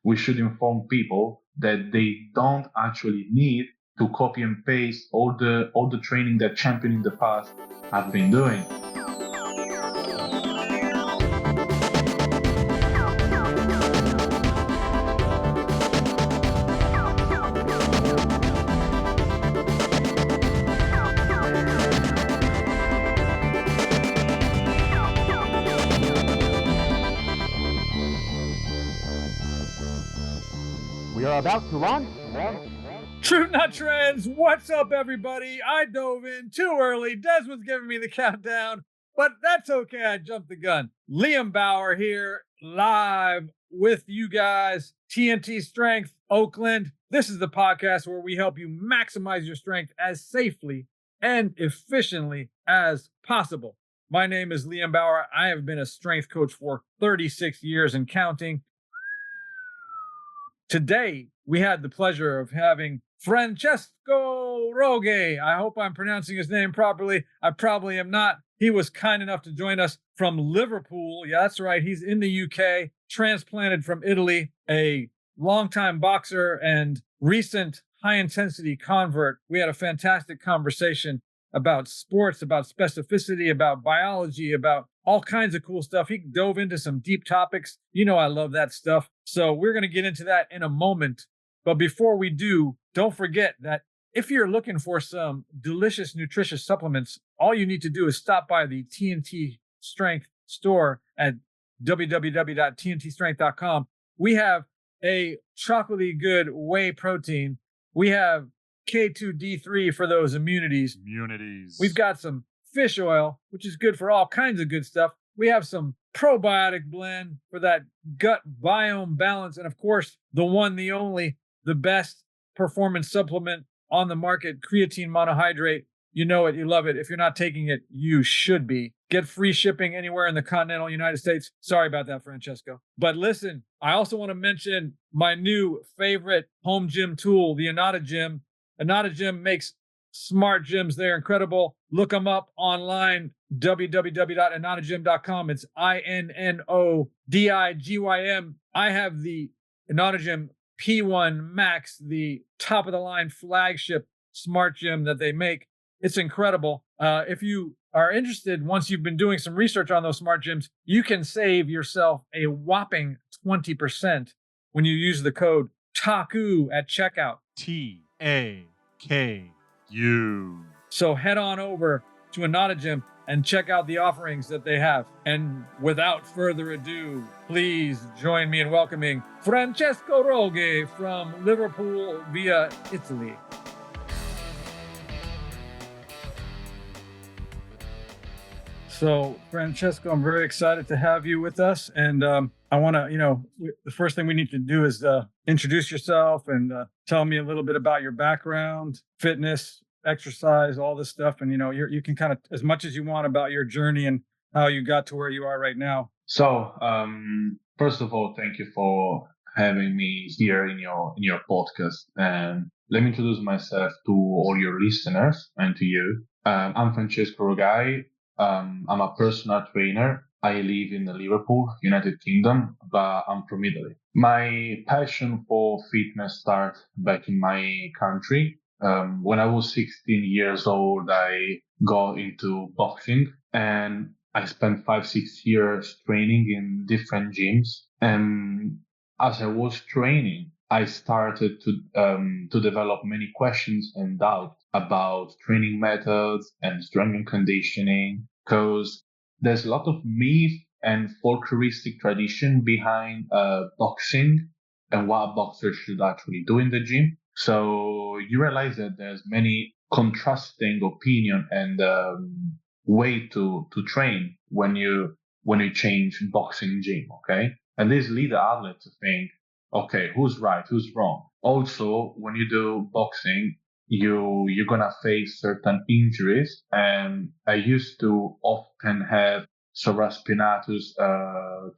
we should inform people that they don't actually need to copy and paste all the training that champions in the past have been doing. We are about to launch. Truth Not Trends, what's up, everybody? I dove in too early. Des was giving me the countdown, but that's okay. I jumped the gun. Liam Bauer here, live with you guys. TNT Strength, Oakland. This is the podcast where we help you maximize your strength as safely and efficiently as possible. My name is Liam Bauer. I have been a strength coach for 36 years and counting. Today, we had the pleasure of having Francesco Rogai. I hope I'm pronouncing his name properly. I probably am not. He was kind enough to join us from Liverpool. Yeah, that's right. He's in the UK, transplanted from Italy, a longtime boxer and recent high-intensity convert. We had a fantastic conversation about sports, about specificity, about biology, about all kinds of cool stuff. He dove into some deep topics. You know I love that stuff. So we're going to get into that in a moment. But before we do, don't forget that if you're looking for some delicious, nutritious supplements, all you need to do is stop by the TNT Strength store at www.tntstrength.com. We have a chocolatey good whey protein. We have K2D3 for those immunities. We've got some fish oil, which is good for all kinds of good stuff. We have some probiotic blend for that gut biome balance. And of course, the one, the only, the best performance supplement on the market, creatine monohydrate. You know it, you love it. If you're not taking it, you should be. Get free shipping anywhere in the continental United States. Sorry about that, Francesco. But listen, I also want to mention my new favorite home gym tool, the Anata Gym. Anata Gym makes smart gyms. They're incredible. Look them up online, www.anatigym.com. It's INNODIGYM. I have the Anata Gym P1 Max, the top of the line flagship smart gym that they make. It's incredible. If you are interested, once you've been doing some research on those smart gyms, you can save yourself a whopping 20% when you use the code TAKU at checkout. TAKU. So head on over to Anata Gym and check out the offerings that they have. And without further ado, please join me in welcoming Francesco Rogai from Liverpool via Italy. So, Francesco, I'm very excited to have you with us. And I want to, the first thing we need to do is introduce yourself and tell me a little bit about your background, fitness, exercise, all this stuff. And, you can kind of, as much as you want, about your journey and how you got to where you are right now. So, first of all, thank you for having me here in your podcast. And let me introduce myself to all your listeners and to you. I'm Francesco Rogai. I'm a personal trainer. I live in Liverpool, United Kingdom, but I'm from Italy. My passion for fitness started back in my country. When I was 16 years old, I got into boxing and I spent 5-6 years training in different gyms. And as I was training, I started to develop many questions and doubts about training methods and strength and conditioning, because there's a lot of myth and folkloristic tradition behind boxing and what a boxer should actually do in the gym. So you realize that there's many contrasting opinion and way to train when you change boxing gym, okay? And this lead the athlete to think, okay, who's right, who's wrong? Also, when you do boxing, you're gonna face certain injuries, and I used to often have pseudospinatus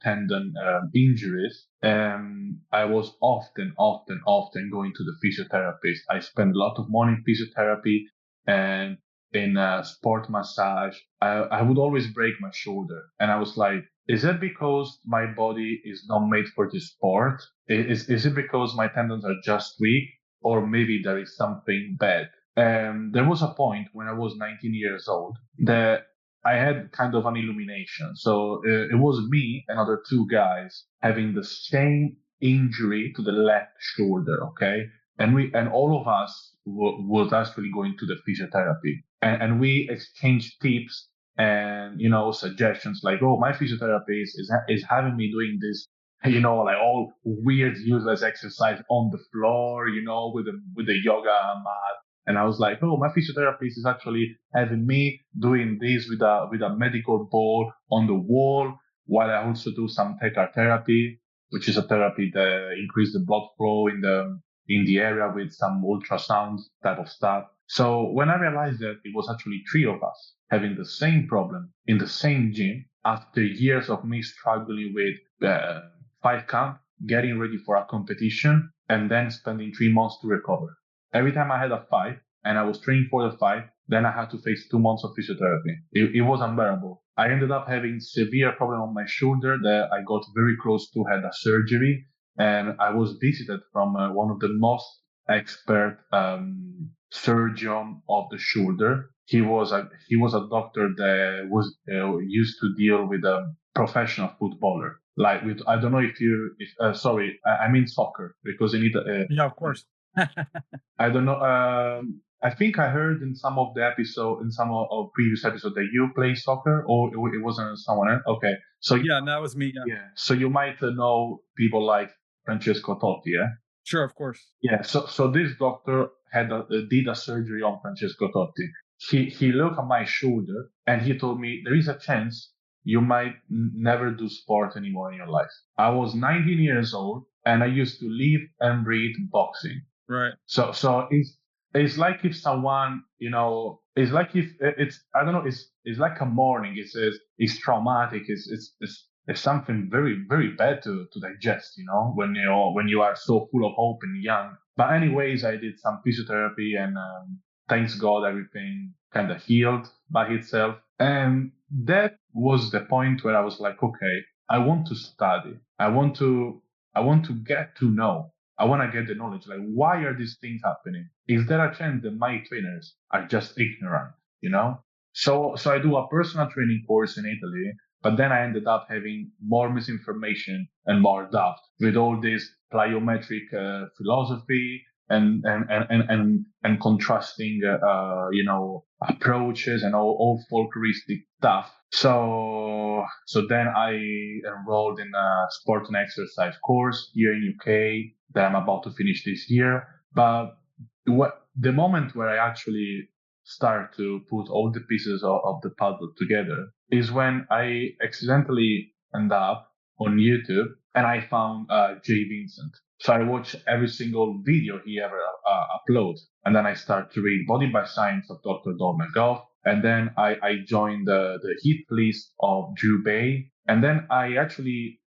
tendon injuries, and I was often going to the physiotherapist. I spent a lot of money in physiotherapy and in sport massage. I would always break my shoulder, and I was like, is it because my body is not made for this sport? Is it because my tendons are just weak, or maybe there is something bad? And there was a point when I was 19 years old that I had kind of an illumination. So it was me and other two guys having the same injury to the left shoulder. Okay. And all of us was actually going to the physiotherapy, and we exchanged tips and, suggestions like, oh, my physiotherapist is having me doing this, like all weird, useless exercise on the floor, with the yoga mat. And I was like, oh, my physiotherapist is actually having me doing this with a medical ball on the wall, while I also do some TAKU therapy, which is a therapy that increases the blood flow in the area with some ultrasound type of stuff. So when I realized that it was actually three of us having the same problem in the same gym, after years of me struggling with 5 camp, getting ready for a competition, and then spending 3 months to recover. Every time I had a fight and I was training for the fight, then I had to face 2 months of physiotherapy. It was unbearable. I ended up having severe problem on my shoulder that I got very close to had a surgery, and I was visited from one of the most expert surgeon of the shoulder. He was a doctor that was used to deal with a professional footballer. Like with, I don't know sorry, I mean soccer, because you need Yeah, of course. I don't know. I think I heard in some of the episode, in some of previous episode, that you play soccer, or it wasn't someone else. Okay, so Yeah, that was me. Yeah, yeah, so you might know people like Francesco Totti, yeah. sure, of course. Yeah, so this doctor did a surgery on Francesco Totti. He looked at my shoulder and he told me there is a chance you might never do sport anymore in your life. I was 19 years old and I used to live and breathe boxing. Right. So it's like if someone, it's like if it's, I don't know, it's like a morning. It's traumatic. It's something very, very bad to digest, when you are so full of hope and young. But anyways, I did some physiotherapy, and thanks God everything kind of healed by itself. And that was the point where I was like, okay, I want to study. I want to get to know. I want to get the knowledge. Like, why are these things happening? Is there a chance that my trainers are just ignorant? So I do a personal training course in Italy, but then I ended up having more misinformation and more doubt with all this plyometric philosophy and contrasting, approaches and all folkloristic stuff. So then I enrolled in a sport and exercise course here in UK that I'm about to finish this year. But the moment where I actually start to put all the pieces of the puzzle together is when I accidentally end up on YouTube and I found Jay Vincent. So I watch every single video he ever uploads, and then I start to read Body by Science of Dr. Don McGough, and then I joined the hit list of Drew Bay, and then I actually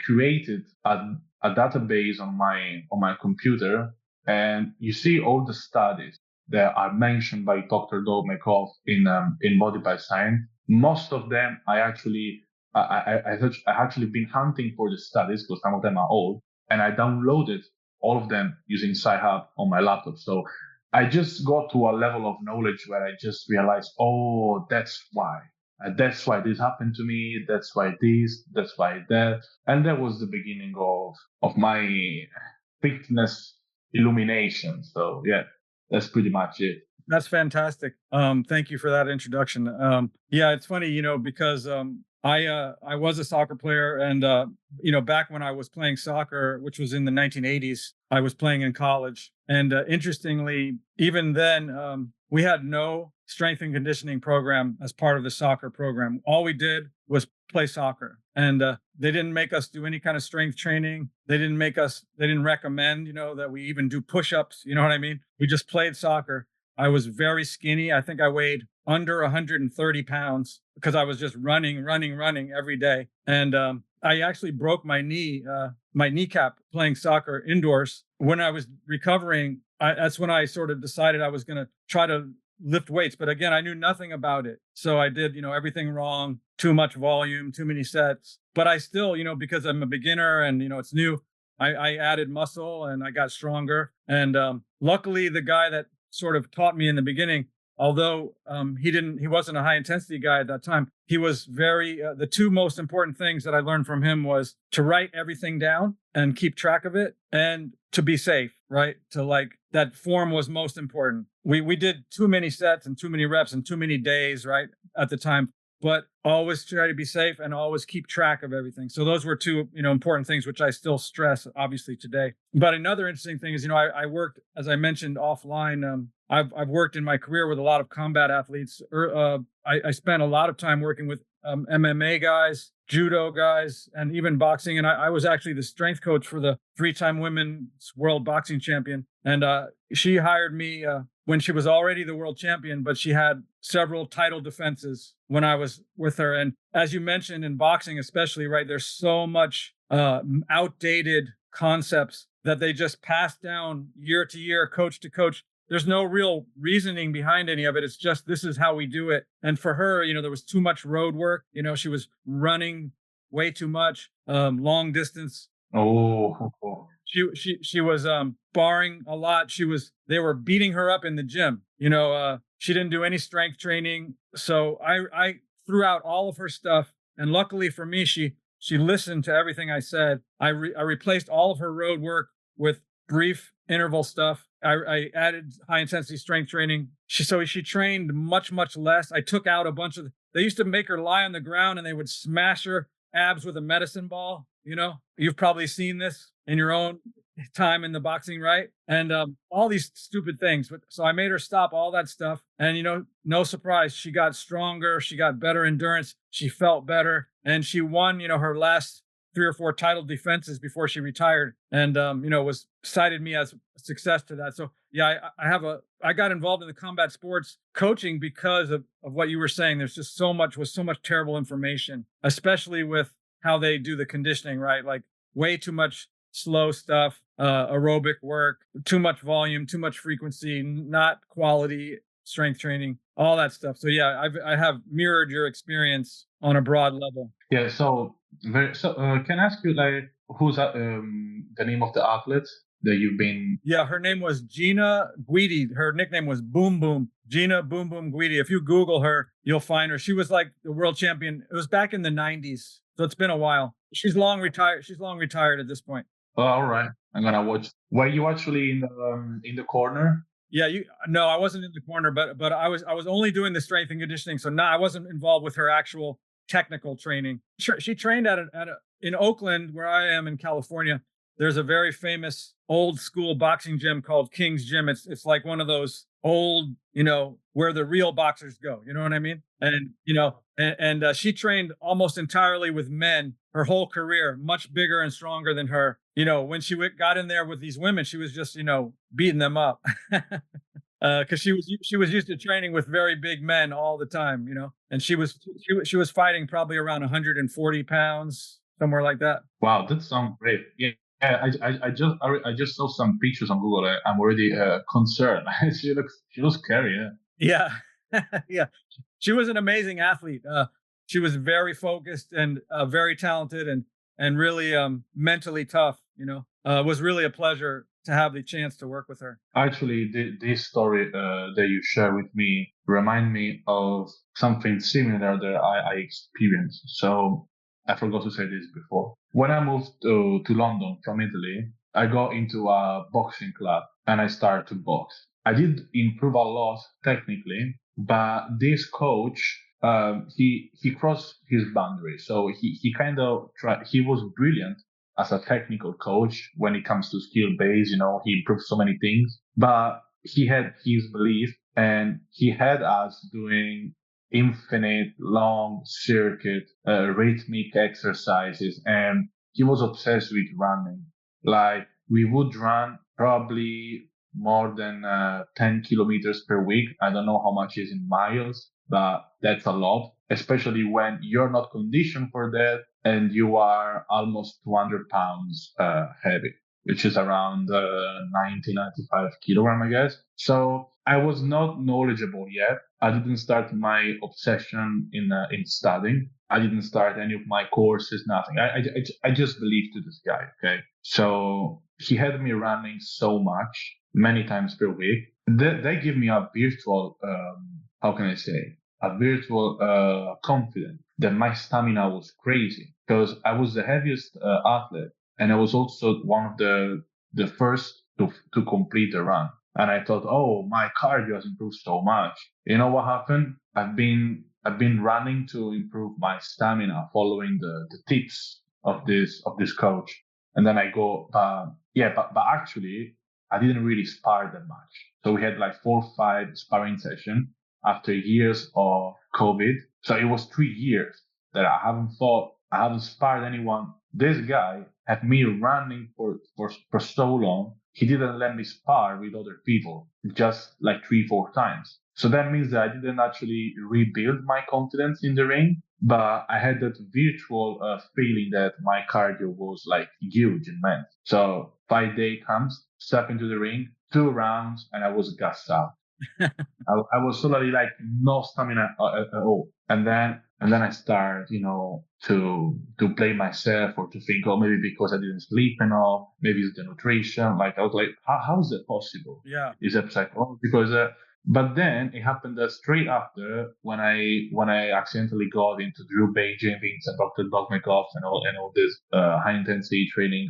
created a database on my computer, and you see all the studies that are mentioned by Dr. Don McGough in Body by Science. Most of them I actually been hunting for the studies because some of them are old, and I downloaded all of them using Sci-Hub on my laptop. So I just got to a level of knowledge where I just realized, oh, that's why. That's why this happened to me. That's why this. That's why that. And that was the beginning of my fitness illumination. So yeah, that's pretty much it. That's fantastic. Thank you for that introduction. Yeah, it's funny, because I was a soccer player, and back when I was playing soccer, which was in the 1980s, I was playing in college, and interestingly, even then, we had no strength and conditioning program as part of the soccer program. All we did was play soccer, and they didn't make us do any kind of strength training. They didn't recommend, that we even do push-ups. You know what I mean? We just played soccer. I was very skinny. I think I weighed under 130 pounds because I was just running every day. And I actually broke my kneecap playing soccer indoors. When I was recovering, that's when I sort of decided I was going to try to lift weights. But again, I knew nothing about it. So I did, everything wrong, too much volume, too many sets. But I still, because I'm a beginner and, it's new, I added muscle and I got stronger. And luckily, the guy that sort of taught me in the beginning, although he wasn't a high intensity guy at that time, he was very, the two most important things that I learned from him was to write everything down and keep track of it, and to be safe, right? To like, that form was most important. We did too many sets and too many reps and too many days, right, at the time, but always try to be safe and always keep track of everything. So those were two, important things, which I still stress obviously today. But another interesting thing is, I worked, as I mentioned offline, I've worked in my career with a lot of combat athletes. I spent a lot of time working with MMA guys, judo guys, and even boxing. And I was actually the strength coach for the 3-time women's world boxing champion. And she hired me when she was already the world champion, but she had several title defenses when I was with her. And as you mentioned, in boxing especially, right, there's so much outdated concepts that they just pass down year to year, coach to coach. There's no real reasoning behind any of it. It's just, this is how we do it. And for her, there was too much road work. She was running way too much, long distance. Oh, She was sparring a lot. They were beating her up in the gym. She didn't do any strength training. So I threw out all of her stuff. And luckily for me, she listened to everything I said. I replaced all of her road work with brief interval stuff. I added high intensity strength training. She trained much, much less. I took out a bunch of, they used to make her lie on the ground and they would smash her abs with a medicine ball. You've probably seen this in your own time in the boxing, right? And all these stupid things. But so I made her stop all that stuff. And, no surprise, she got stronger. She got better endurance. She felt better. And she won, her last 3 or 4 title defenses before she retired, and was cited me as a success to that. So yeah, I got involved in the combat sports coaching because of what you were saying. There's just so much terrible information, especially with how they do the conditioning, right? Like way too much slow stuff, aerobic work, too much volume, too much frequency, not quality strength training, all that stuff. So yeah, I have mirrored your experience on a broad level. Yeah. So can I ask you, like, who's the name of the athlete that you've been? Yeah, her name was Gina Guidi. Her nickname was Boom Boom. Gina Boom Boom Guidi. If you Google her, you'll find her. She was like the world champion. It was back in the 90s. So it's been a while. She's long retired. She's long retired at this point. Oh, all right. I'm gonna watch. Were you actually in the corner? Yeah, no, I wasn't in the corner, but I was only doing the strength and conditioning. So no, I wasn't involved with her actual technical training. She trained in Oakland, where I am in California. There's a very famous old school boxing gym called King's Gym. It's like one of those old, where the real boxers go. You know what I mean? And and she trained almost entirely with men her whole career, much bigger and stronger than her. When she got in there with these women, she was just beating them up. Because she was used to training with very big men all the time, and she was fighting probably around 140 pounds, somewhere like that. Wow, that sounds great. Yeah, I just saw some pictures on Google. I'm already concerned. She looks scary. Yeah, yeah, yeah. She was an amazing athlete. She was very focused and very talented and really mentally tough. It was really a pleasure to have the chance to work with her. Actually, this story that you share with me remind me of something similar that I experienced. So I forgot to say this before. When I moved to London from Italy, I got into a boxing club and I started to box. I did improve a lot technically, but this coach, he crossed his boundary. So he kind of tried. He was brilliant as a technical coach when it comes to skill base. He improved so many things, but he had his belief, and he had us doing infinite long circuit rhythmic exercises, and he was obsessed with running. Like, we would run probably more than 10 kilometers per week. I don't know how much is in miles, but that's a lot, especially when you're not conditioned for that and you are almost 200 pounds heavy, which is around 90, 95 kilogram, I guess. So I was not knowledgeable yet. I didn't start my obsession in studying. I didn't start any of my courses, nothing. I just believed to this guy. Okay. So he had me running so much, many times per week. They give me a virtual, how can I say, a virtual confidence that my stamina was crazy because I was the heaviest athlete and I was also one of the first to complete the run. And I thought, oh, my cardio has improved so much. You know what happened? I've been running to improve my stamina, following the tips of this coach. And then I go, yeah, but actually, I didn't really spar that much. So we had like 4 or 5 sparring sessions after years of COVID. So it was 3 years that I haven't sparred anyone. This guy had me running for so long. He didn't let me spar with other people, just like 3, 4 times. So that means that I didn't actually rebuild my confidence in the ring, but I had that virtual feeling that my cardio was like huge and immense. So 5 day comes, step into the ring, 2 rounds, and I was gassed out. I was totally like no stamina at all. And then I start, to blame myself or to think, oh, maybe because I didn't sleep enough, maybe it's the nutrition. Like I was like, how is that possible? Yeah. Is that psychological? Because, but then it happened that straight after when I accidentally got into Drew Beijing, Vincent, Dr. Dogmakov, and all this high intensity training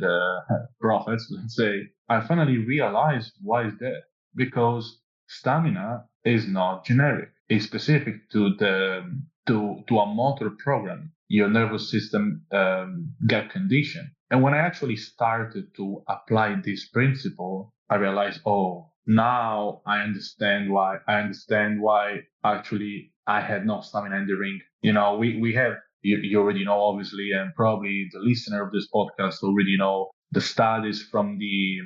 prophets, let's say, I finally realized why is that because stamina is not generic. It's specific to a motor program, your nervous system get conditioned. And when I actually started to apply this principle, I realized, oh, now I understand why actually I had no stamina in the ring. We have you already know obviously, and probably the listener of this podcast already know the studies from the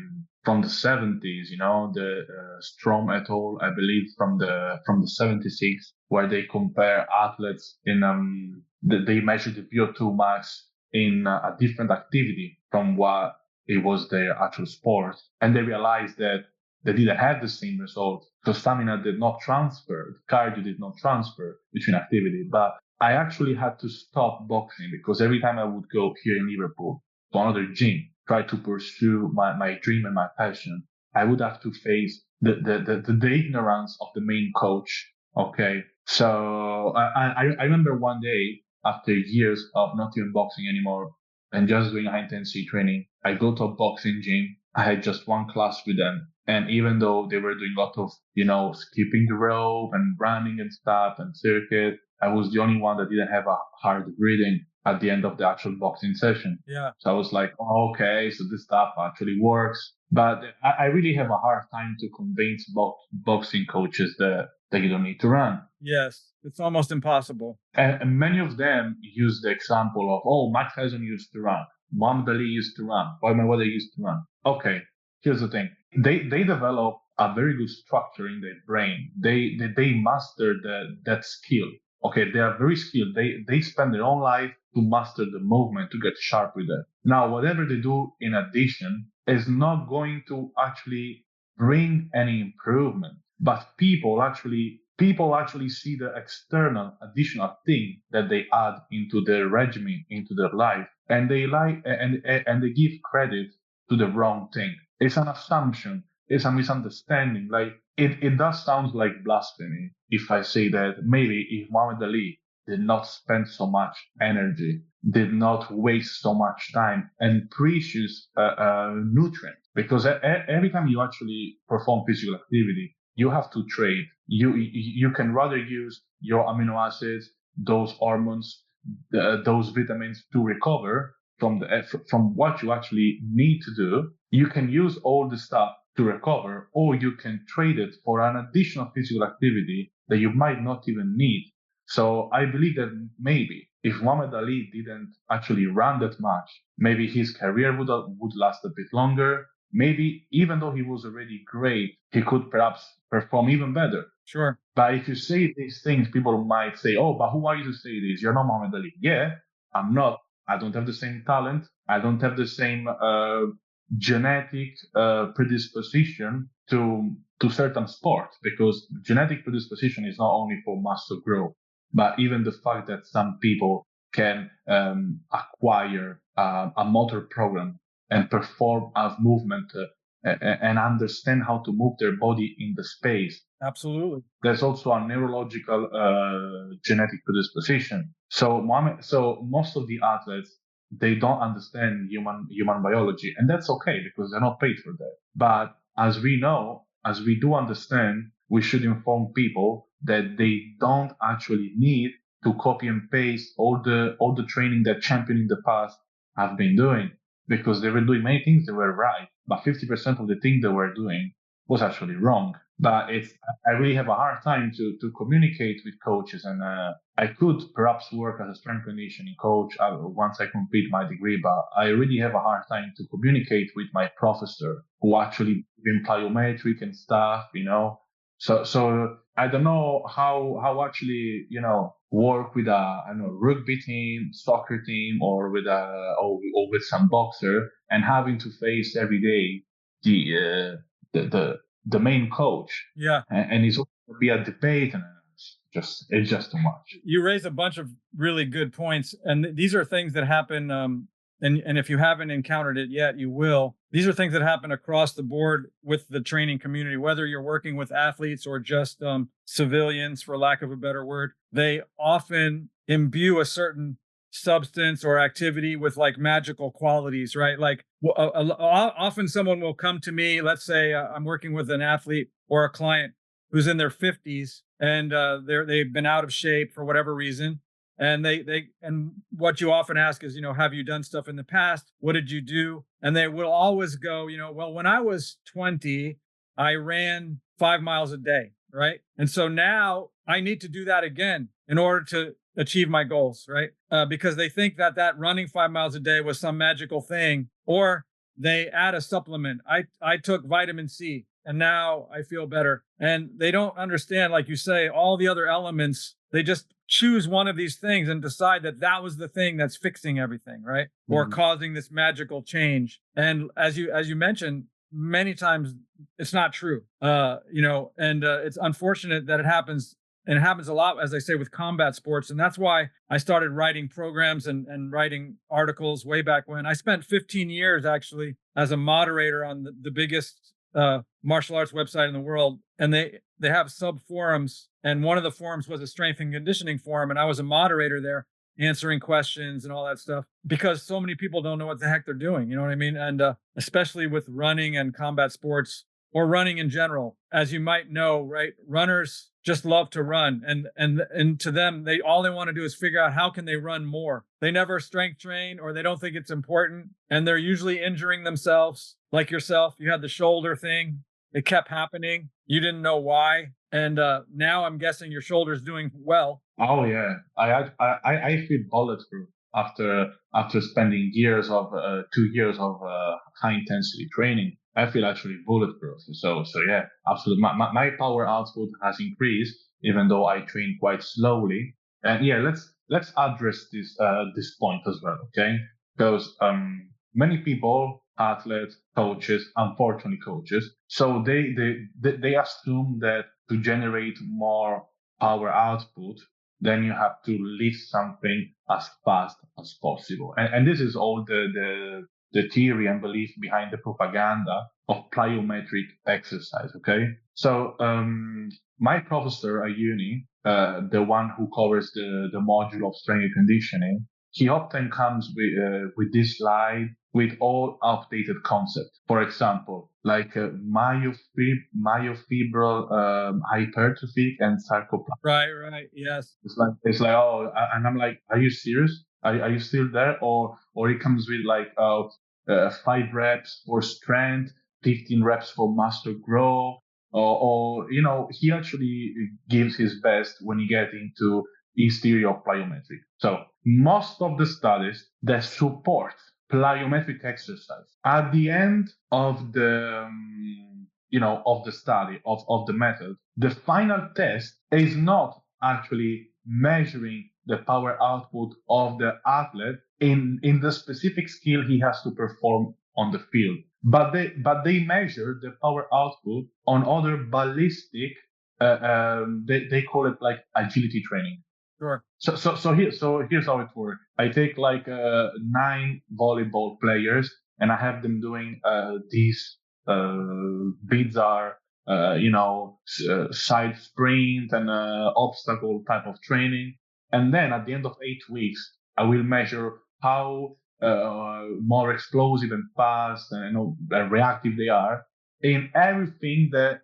70s, the Strom et al., I believe, from the 76, where they compare athletes they measure the VO2 max in a different activity from what it was their actual sport, and they realized that they didn't have the same result. So stamina did not transfer, cardio did not transfer between activity. But I actually had to stop boxing because every time I would go here in Liverpool to another gym, try to pursue my dream and my passion, I would have to face the ignorance of the main coach. Okay. So I remember one day after years of not even boxing anymore and just doing high intensity training, I go to a boxing gym. I had just one class with them. And even though they were doing a lot of, skipping the rope and running and stuff and circuit, I was the only one that didn't have a hard breathing at the end of the actual boxing session. Yeah. So I was like, oh, okay, so this stuff actually works. But I really have a hard time to convince boxing coaches that you don't need to run. Yes. It's almost impossible. And many of them use the example of, oh, Mike Tyson used to run. Muhammad Ali used to run. Floyd Mayweather used to run. Okay, here's the thing. They develop a very good structure in their brain. They master that skill. Okay, they are very skilled. They spend their own life to master the movement, to get sharp with it. Now, whatever they do in addition is not going to actually bring any improvement. But people actually see the external additional thing that they add into their regimen, into their life, and they and they give credit to the wrong thing. It's an assumption. It's a misunderstanding. Like it does sound like blasphemy if I say that maybe if Muhammad Ali did not spend so much energy, did not waste so much time and precious nutrients, because every time you actually perform physical activity, you have to trade. You can rather use your amino acids, those hormones, those vitamins to recover from what you actually need to do. You can use all the stuff to recover, or you can trade it for an additional physical activity that you might not even need. So I believe that maybe if Muhammad Ali didn't actually run that much, maybe his career would last a bit longer. Maybe even though he was already great, he could perhaps perform even better. Sure. But if you say these things, people might say, oh, but who are you to say this? You're not Muhammad Ali. Yeah, I'm not. I don't have the same talent. I don't have the same genetic predisposition to certain sports, because genetic predisposition is not only for muscle growth, but even the fact that some people can acquire a motor program and perform a movement and understand how to move their body in the space. Absolutely. There's also a neurological genetic predisposition. So most of the athletes, they don't understand human biology, and that's okay because they're not paid for that. But as we know, as we do understand, we should inform people that they don't actually need to copy and paste all the training that champions in the past have been doing, because they were doing many things that were right, but 50% of the things they were doing was actually wrong. But I really have a hard time to communicate with coaches, and I could perhaps work as a strength conditioning coach once I complete my degree, but I really have a hard time to communicate with my professor who actually in plyometric and stuff, So I don't know how actually, work with rugby team, soccer team, or with or with some boxer, and having to face every day the main coach. Yeah. And it's going to be a debate, and it's just too much. You raise a bunch of really good points, and these are things that happen. And if you haven't encountered it yet, you will. These are things that happen across the board with the training community, whether you're working with athletes or just civilians, for lack of a better word. They often imbue a certain substance or activity with like magical qualities, right? Like often someone will come to me, let's say I'm working with an athlete or a client who's in their 50s, and they've been out of shape for whatever reason. And and what you often ask is, have you done stuff in the past? What did you do? And they will always go, well, when I was 20, I ran 5 miles a day, right? And so now I need to do that again in order to achieve my goals, right? Because they think that running 5 miles a day was some magical thing, or they add a supplement. I took vitamin C and now I feel better. And they don't understand, like you say, all the other elements. They just choose one of these things and decide that was the thing that's fixing everything, right? Mm-hmm. Or causing this magical change. And as you mentioned, many times it's not true, and it's unfortunate that it happens. And it happens a lot, as I say, with combat sports. And that's why I started writing programs and writing articles way back when. I spent 15 years actually as a moderator on the biggest martial arts website in the world. And they have sub forums. And one of the forums was a strength and conditioning forum. And I was a moderator there, answering questions and all that stuff, because so many people don't know what the heck they're doing. You know what I mean? And especially with running and combat sports, or running in general, as you might know, right? Runners just love to run, and to them, all they want to do is figure out how can they run more. They never strength train, or they don't think it's important, and they're usually injuring themselves. Like yourself, you had the shoulder thing; it kept happening. You didn't know why, and now I'm guessing your shoulder's doing well. Oh yeah, I feel bulletproof after spending 2 years of high intensity training. I feel actually bulletproof. So yeah, absolutely. My power output has increased, even though I train quite slowly. And yeah, let's address this point as well, okay? Because many people, athletes, coaches, unfortunately coaches, so they assume that to generate more power output, then you have to lift something as fast as possible. And this is all the theory and belief behind the propaganda of plyometric exercise, okay? So my professor at uni, the one who covers the module of strength and conditioning, he often comes with this slide with all outdated concepts. For example, like myofibral hypertrophy and sarcoplasty. Right. Yes. It's like and I'm like, are you serious? Are you still there? Or it comes with like 5 reps for strength, 15 reps for muscle growth, or he actually gives his best when you get into his theory of plyometric. So most of the studies that support plyometric exercise at the end of the of the study of the method, the final test is not actually measuring the power output of the athlete in the specific skill he has to perform on the field, but they measure the power output on other ballistic. They call it like agility training. Sure. So here's how it works. I take like 9 volleyball players, and I have them doing these bizarre, side sprint and obstacle type of training. And then at the end of 8 weeks, I will measure how more explosive and fast and reactive they are in everything that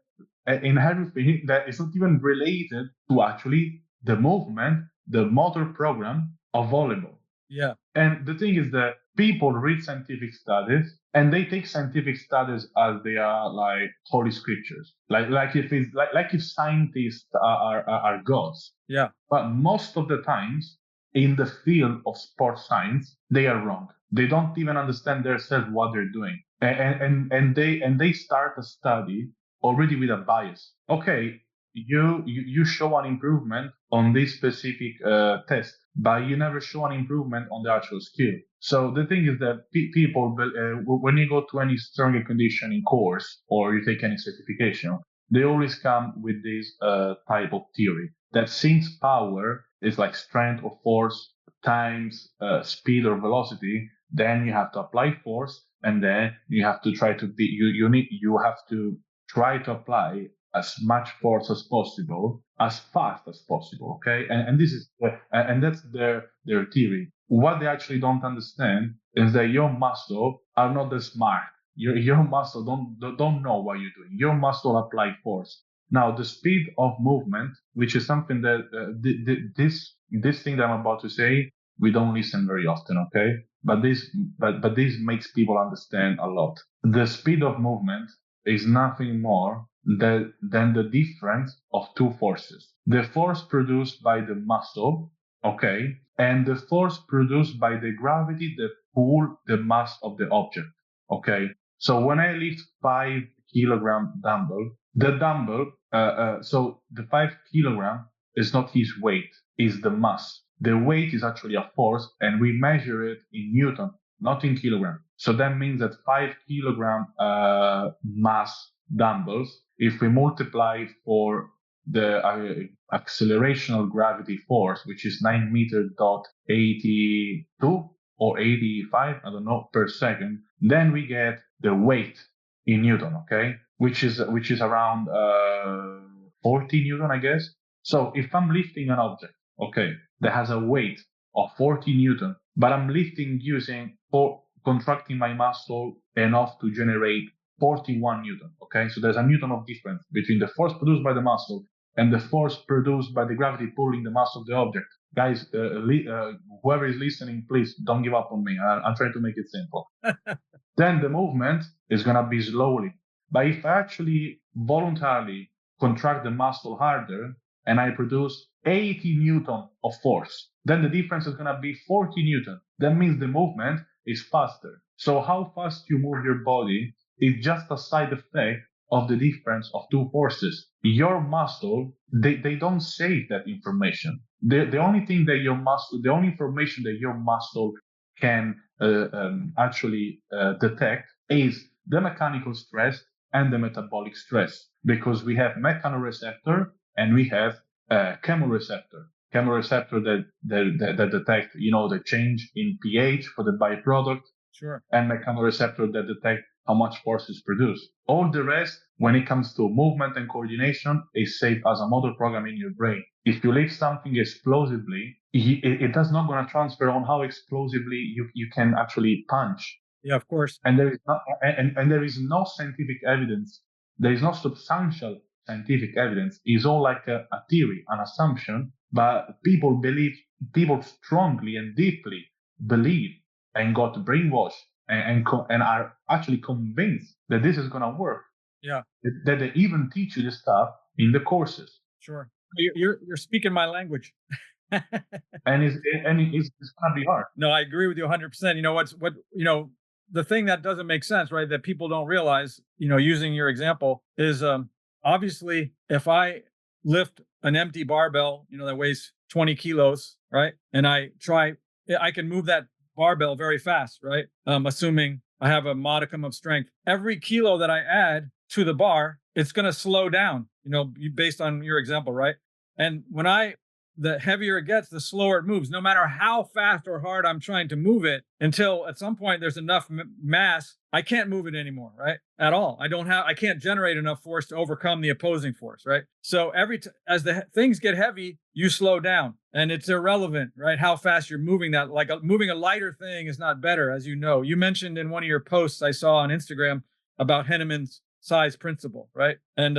is not even related to actually the movement, the motor program of volleyball. Yeah. And the thing is that people read scientific studies and they take scientific studies as they are like holy scriptures, like if scientists are gods. Yeah. But most of the times in the field of sports science, they are wrong. They don't even understand themselves what they're doing, and they start a study already with a bias. Okay, you show an improvement on this specific test, but you never show an improvement on the actual skill. So the thing is that people, when you go to any stronger conditioning course or you take any certification, they always come with this type of theory that since power is like strength or force times speed or velocity, then you have to apply force, and then you have to try to be you have to try to apply as much force as possible, as fast as possible. Okay, and this is and that's their theory. What they actually don't understand is that your muscle are not that smart. Your muscle don't know what you're doing. Your muscle apply force. Now, the speed of movement, which is something that this thing that I'm about to say, we don't listen very often, okay? But this makes people understand a lot. The speed of movement is nothing more than the difference of two forces: the force produced by the muscle, okay, and the force produced by the gravity that pull the mass of the object, okay. So when I lift 5 kilogram dumbbell, the dumbbell, so the 5 kilogram is not his weight, is the mass. The weight is actually a force, and we measure it in Newton, not in kilogram. So that means that 5 kilogram mass dumbbells, if we multiply for the accelerational gravity force, which is 9 meter dot 82 or 85, I don't know, per second, then we get the weight in Newton, okay, which is around 40 Newton, I guess. So if I'm lifting an object, okay, that has a weight of 40 Newton, but I'm lifting using for contracting my muscle enough to generate 41 Newton, okay, so there's a Newton of difference between the force produced by the muscle and the force produced by the gravity pulling the mass of the object. Guys, whoever is listening, please don't give up on me. I'm trying to make it simple. Then the movement is going to be slowly. But if I actually voluntarily contract the muscle harder and I produce 80 Newton of force, then the difference is going to be 40 Newton. That means the movement is faster. So how fast you move your body is just a side effect of the difference of two forces. Your muscle, they don't save that information. The only thing that your muscle, the only information that your muscle can actually detect is the mechanical stress and the metabolic stress, because we have mechanoreceptor and we have chemoreceptor. Chemoreceptor that detect, the change in pH for the byproduct. Sure. And mechanoreceptor that detect how much force is produced. All the rest, when it comes to movement and coordination, is saved as a motor program in your brain. If you lift something explosively, it does not going to transfer on how explosively you can actually punch. Yeah, of course. And there is not, and there is no scientific evidence. There is no substantial scientific evidence. It's all like a theory, an assumption. But people strongly and deeply believe and got brainwashed and are actually convinced that this is going to work. Yeah. That they even teach you this stuff in the courses. Sure. You're speaking my language. And it's going to be hard. No, I agree with you 100%. The thing that doesn't make sense, right, that people don't realize, using your example is obviously if I lift an empty barbell, that weighs 20 kilos, right, and I can move that barbell very fast, right? Assuming I have a modicum of strength. Every kilo that I add to the bar, it's going to slow down, based on your example, right? And the heavier it gets, the slower it moves, no matter how fast or hard I'm trying to move it, until at some point there's enough mass, I can't move it anymore, right? At all. I can't generate enough force to overcome the opposing force, right? So as the things get heavy, you slow down, and it's irrelevant, right? How fast you're moving that, like moving a lighter thing is not better, as you know. You mentioned in one of your posts I saw on Instagram about Henneman's size principle, right? And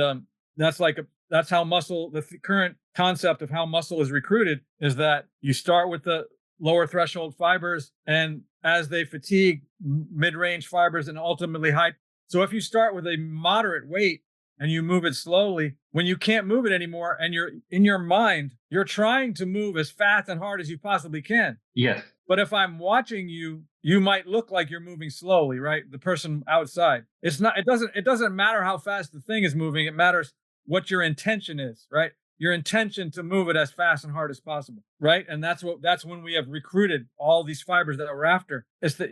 that's how the current concept of how muscle is recruited is that you start with the lower threshold fibers, and as they fatigue, mid-range fibers, and ultimately high. So if you start with a moderate weight and you move it slowly, when you can't move it anymore and you're in your mind, you're trying to move as fast and hard as you possibly can. Yes. But if I'm watching you, you might look like you're moving slowly, right? The person outside. It doesn't matter how fast the thing is moving. It matters what your intention is, right? Your intention to move it as fast and hard as possible, right? And that's when we have recruited all these fibers that we're after. It's that,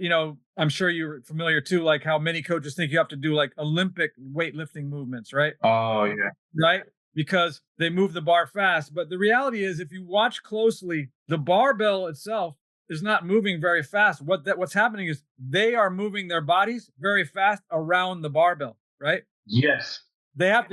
I'm sure you're familiar too, like how many coaches think you have to do like Olympic weightlifting movements, right? Oh, yeah. Right? Because they move the bar fast. But the reality is, if you watch closely, the barbell itself is not moving very fast. What's happening is they are moving their bodies very fast around the barbell, right? Yes. They have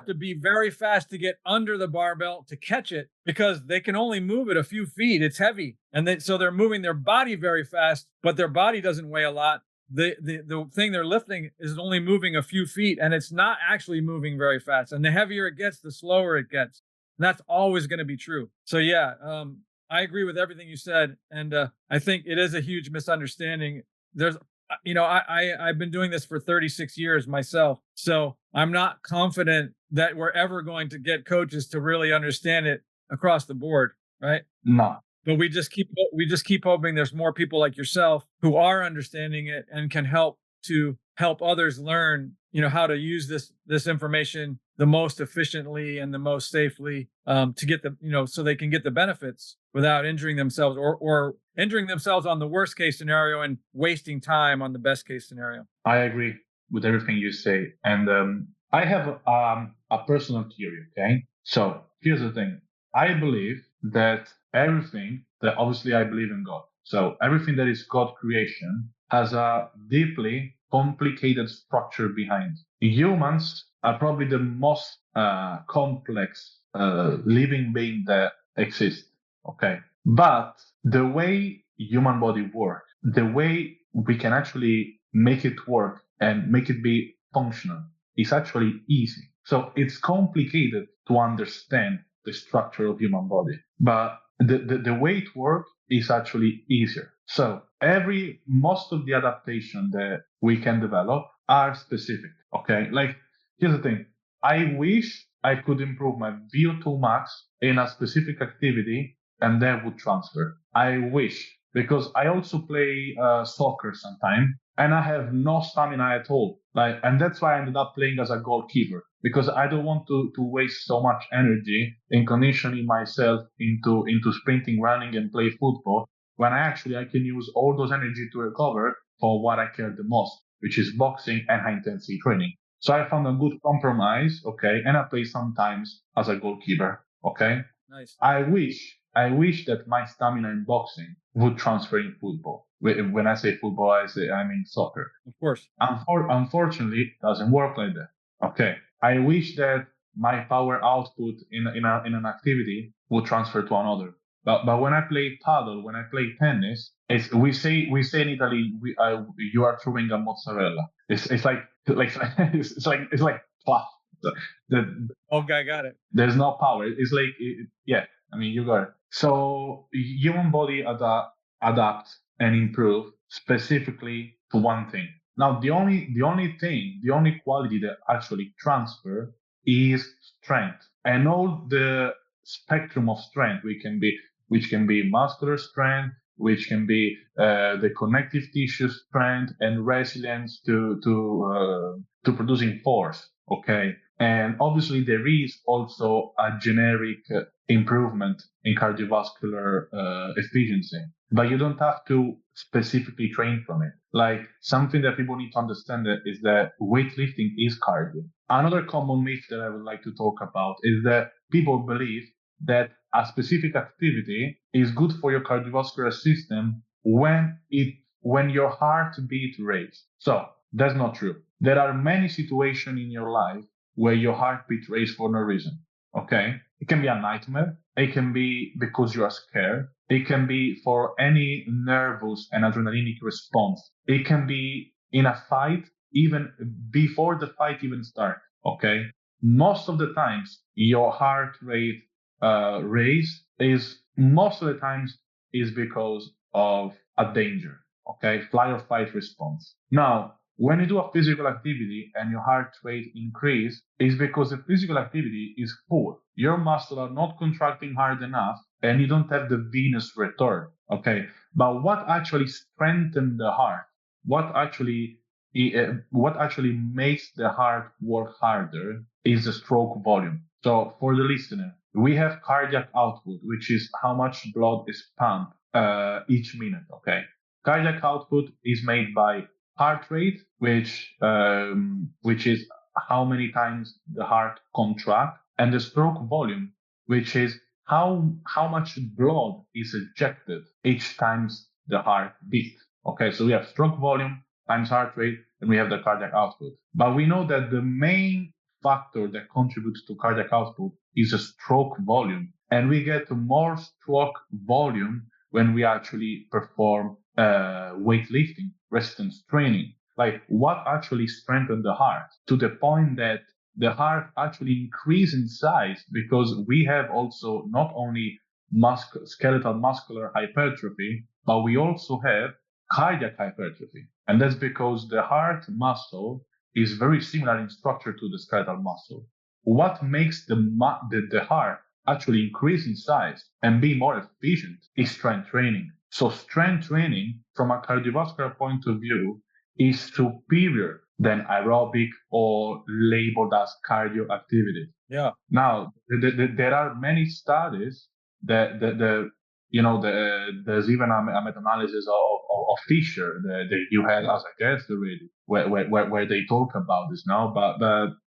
to be very fast to get under the barbell to catch it, because they can only move it a few feet. It's heavy. And so they're moving their body very fast, but their body doesn't weigh a lot. The thing they're lifting is only moving a few feet, and it's not actually moving very fast. And the heavier it gets, the slower it gets. And that's always going to be true. So yeah, I agree with everything you said. And I think it is a huge misunderstanding. I've been doing this for 36 years myself. So I'm not confident that we're ever going to get coaches to really understand it across the board, right? No. But we just keep hoping there's more people like yourself who are understanding it and can help others learn, how to use this information the most efficiently and the most safely, to get so they can get the benefits without injuring themselves or injuring themselves on the worst case scenario and wasting time on the best case scenario. I agree with everything you say. And I have a personal theory, okay? So here's the thing. I believe that everything that, obviously I believe in God. So everything that is God creation has a deeply complicated structure behind. Humans are probably the most complex living being that exists, okay? But the way human body works, the way we can actually make it work and make it be functional is actually easy. So it's complicated to understand the structure of human body, but the way it works is actually easier. So most of the adaptation that we can develop are specific. Okay. Like, here's the thing. I wish I could improve my VO2 max in a specific activity and that would transfer. I wish, because I also play soccer sometimes and I have no stamina at all. And that's why I ended up playing as a goalkeeper, because I don't want to waste so much energy in conditioning myself into sprinting, running, and play football, when I can use all those energy to recover for what I care the most, which is boxing and high intensity training. So I found a good compromise, okay, and I play sometimes as a goalkeeper, okay. Nice. I wish that my stamina in boxing would transfer in football. When I say football, I mean soccer. Of course. Unfortunately, it doesn't work like that. Okay. I wish that my power output in an activity would transfer to another. But when I play paddle, when I play tennis, we say in Italy, you are throwing a mozzarella. It's like it's like plah. Okay, got it. There's no power. It's like yeah. I mean, you got it. So human body adapt and improve specifically to one thing. Now, the only quality that actually transfer is strength, and all the spectrum of strength which can be muscular strength, which can be the connective tissue strength and resilience to producing force. Okay. And obviously there is also a generic improvement in cardiovascular efficiency. but you don't have to specifically train from it. Like something that people need to understand is that weightlifting is cardio. Another common myth that I would like to talk about is that people believe that a specific activity is good for your cardiovascular system when your heartbeat raise. So that's not true. There are many situations in your life where your heartbeat raise for no reason. Okay. It can be a nightmare. It can be because you are scared. It can be for any nervous and adrenaline response. It can be in a fight, even before the fight even starts. Okay. Most of the times, your heart rate raise is most of the times is because of a danger. Okay. Fly or fight response. Now, when you do a physical activity and your heart rate increase, is because the physical activity is poor. Your muscles are not contracting hard enough and you don't have the venous return. Okay. But what actually strengthens the heart? What actually makes the heart work harder is the stroke volume. So for the listener, we have cardiac output, which is how much blood is pumped each minute. Okay. Cardiac output is made by heart rate, which is how many times the heart contract, and the stroke volume, which is how much blood is ejected each times the heart beat. Okay, so we have stroke volume times heart rate, and we have the cardiac output. But we know that the main factor that contributes to cardiac output is a stroke volume, and we get more stroke volume when we actually perform weightlifting, resistance training. Like what actually strengthened the heart to the point that the heart actually increase in size because we have also not only skeletal muscular hypertrophy, but we also have cardiac hypertrophy. And that's because the heart muscle is very similar in structure to the skeletal muscle. What makes the heart actually increase in size and be more efficient is strength training. So strength training from a cardiovascular point of view is superior than aerobic or labeled as cardio activity. Yeah. Now, there are many studies that there's even a meta-analysis of Fisher that you had as a guest already, where they talk about this now. But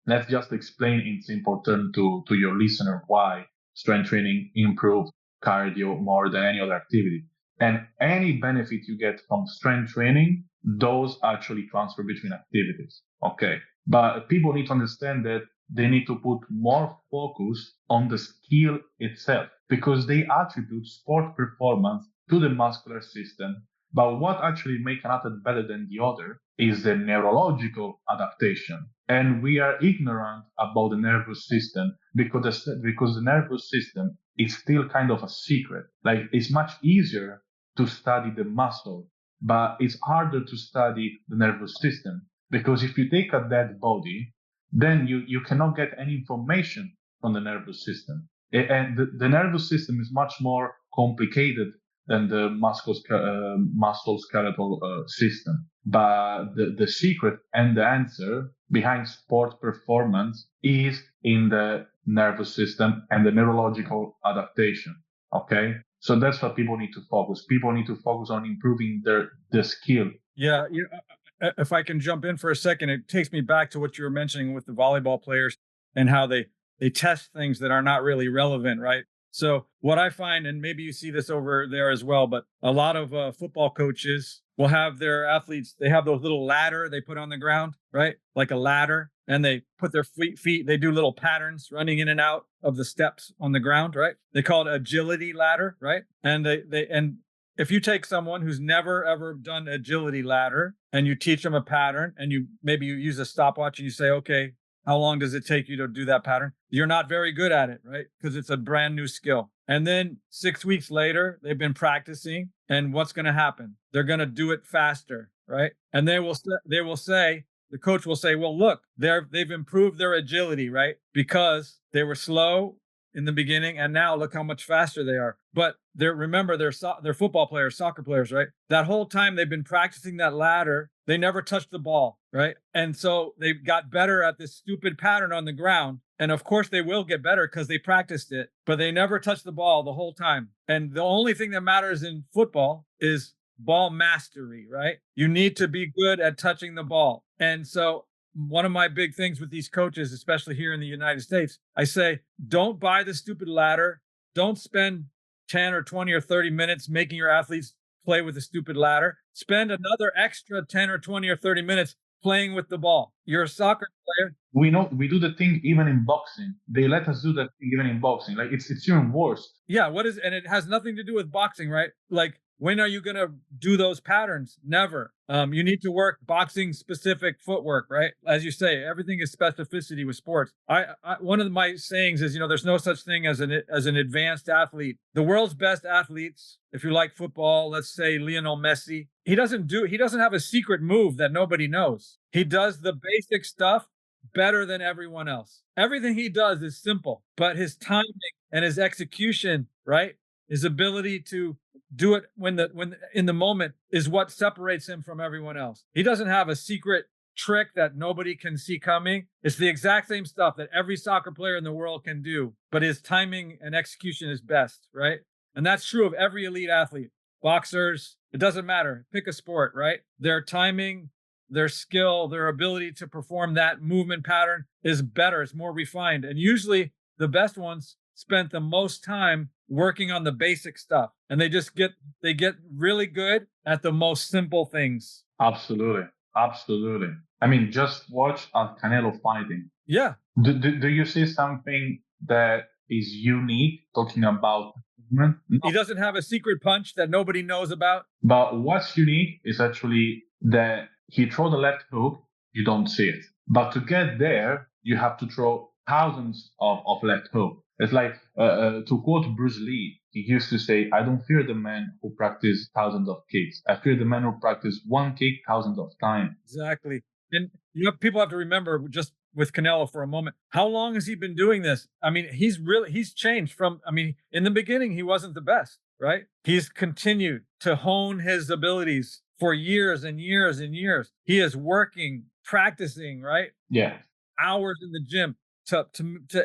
let's just explain in simple terms to your listener why strength training improves cardio more than any other activity. And any benefit you get from strength training, those actually transfer between activities. Okay. But people need to understand that they need to put more focus on the skill itself because they attribute sport performance to the muscular system. But what actually makes an athlete better than the other is the neurological adaptation. And we are ignorant about the nervous system because the nervous system is still kind of a secret. Like it's much easier to study the muscle, but it's harder to study the nervous system because if you take a dead body, then you cannot get any information from the nervous system. And the nervous system is much more complicated than the musculoskeletal system. But the secret and the answer behind sport performance is in the nervous system and the neurological adaptation. Okay. So that's what people need to focus. People need to focus on improving the skill. Yeah. If I can jump in for a second, it takes me back to what you were mentioning with the volleyball players and how they test things that are not really relevant, right? So what I find, and maybe you see this over there as well, but a lot of football coaches will have their athletes, they have those little ladder they put on the ground, right? Like a ladder, and they put their feet, they do little patterns running in and out of the steps on the ground, right? They call it agility ladder, right? And and if you take someone who's never ever done agility ladder and you teach them a pattern and you use a stopwatch and you say, okay, how long does it take you to do that pattern? You're not very good at it, right? Because it's a brand new skill. And then 6 weeks later, they've been practicing, and what's going to happen? They're going to do it faster, right? And the coach will say, well, look, they've improved their agility, right? Because they were slow in the beginning, and now look how much faster they are. But remember, they're football players, soccer players, right? That whole time they've been practicing that ladder, they never touched the ball. right? And so they got better at this stupid pattern on the ground. And of course, they will get better because they practiced it, but they never touched the ball the whole time. And the only thing that matters in football is ball mastery, right? You need to be good at touching the ball. And so, one of my big things with these coaches, especially here in the United States, I say, don't buy the stupid ladder. Don't spend 10 or 20 or 30 minutes making your athletes play with a stupid ladder. Spend another extra 10 or 20 or 30 minutes playing with the ball. You're a soccer player. We know we do the thing even in boxing. They let us do that thing even in boxing. Like it's even worse. Yeah, and it has nothing to do with boxing, right? Like, when are you going to do those patterns? Never. You need to work boxing specific footwork, right? As you say, everything is specificity with sports. One of my sayings is, there's no such thing as an advanced athlete. The world's best athletes, if you like football, let's say Lionel Messi, he doesn't have a secret move that nobody knows. He does the basic stuff better than everyone else. Everything he does is simple, but his timing and his execution, right? His ability to do it when in the moment is what separates him from everyone else. He doesn't have a secret trick that nobody can see coming. It's the exact same stuff that every soccer player in the world can do, but his timing and execution is best, right? And that's true of every elite athlete. Boxers, it doesn't matter. Pick a sport, right? Their timing, their skill, their ability to perform that movement pattern is better. It's more refined. And usually the best ones spent the most time working on the basic stuff, and they get really good at the most simple things. Absolutely. I mean, just watch Canelo fighting. Yeah. Do you see something that is unique talking about movement? No. He doesn't have a secret punch that nobody knows about. But what's unique is actually that he throw the left hook, you don't see it. But to get there, you have to throw thousands of left hook. It's like, to quote Bruce Lee, he used to say, I don't fear the man who practice thousands of kicks. I fear the man who practice one kick thousands of times. Exactly. And people have to remember, just with Canelo for a moment, how long has he been doing this? I mean, he's changed from, in the beginning, he wasn't the best, right? He's continued to hone his abilities for years and years and years. He is working, practicing, right? Yeah. Hours in the gym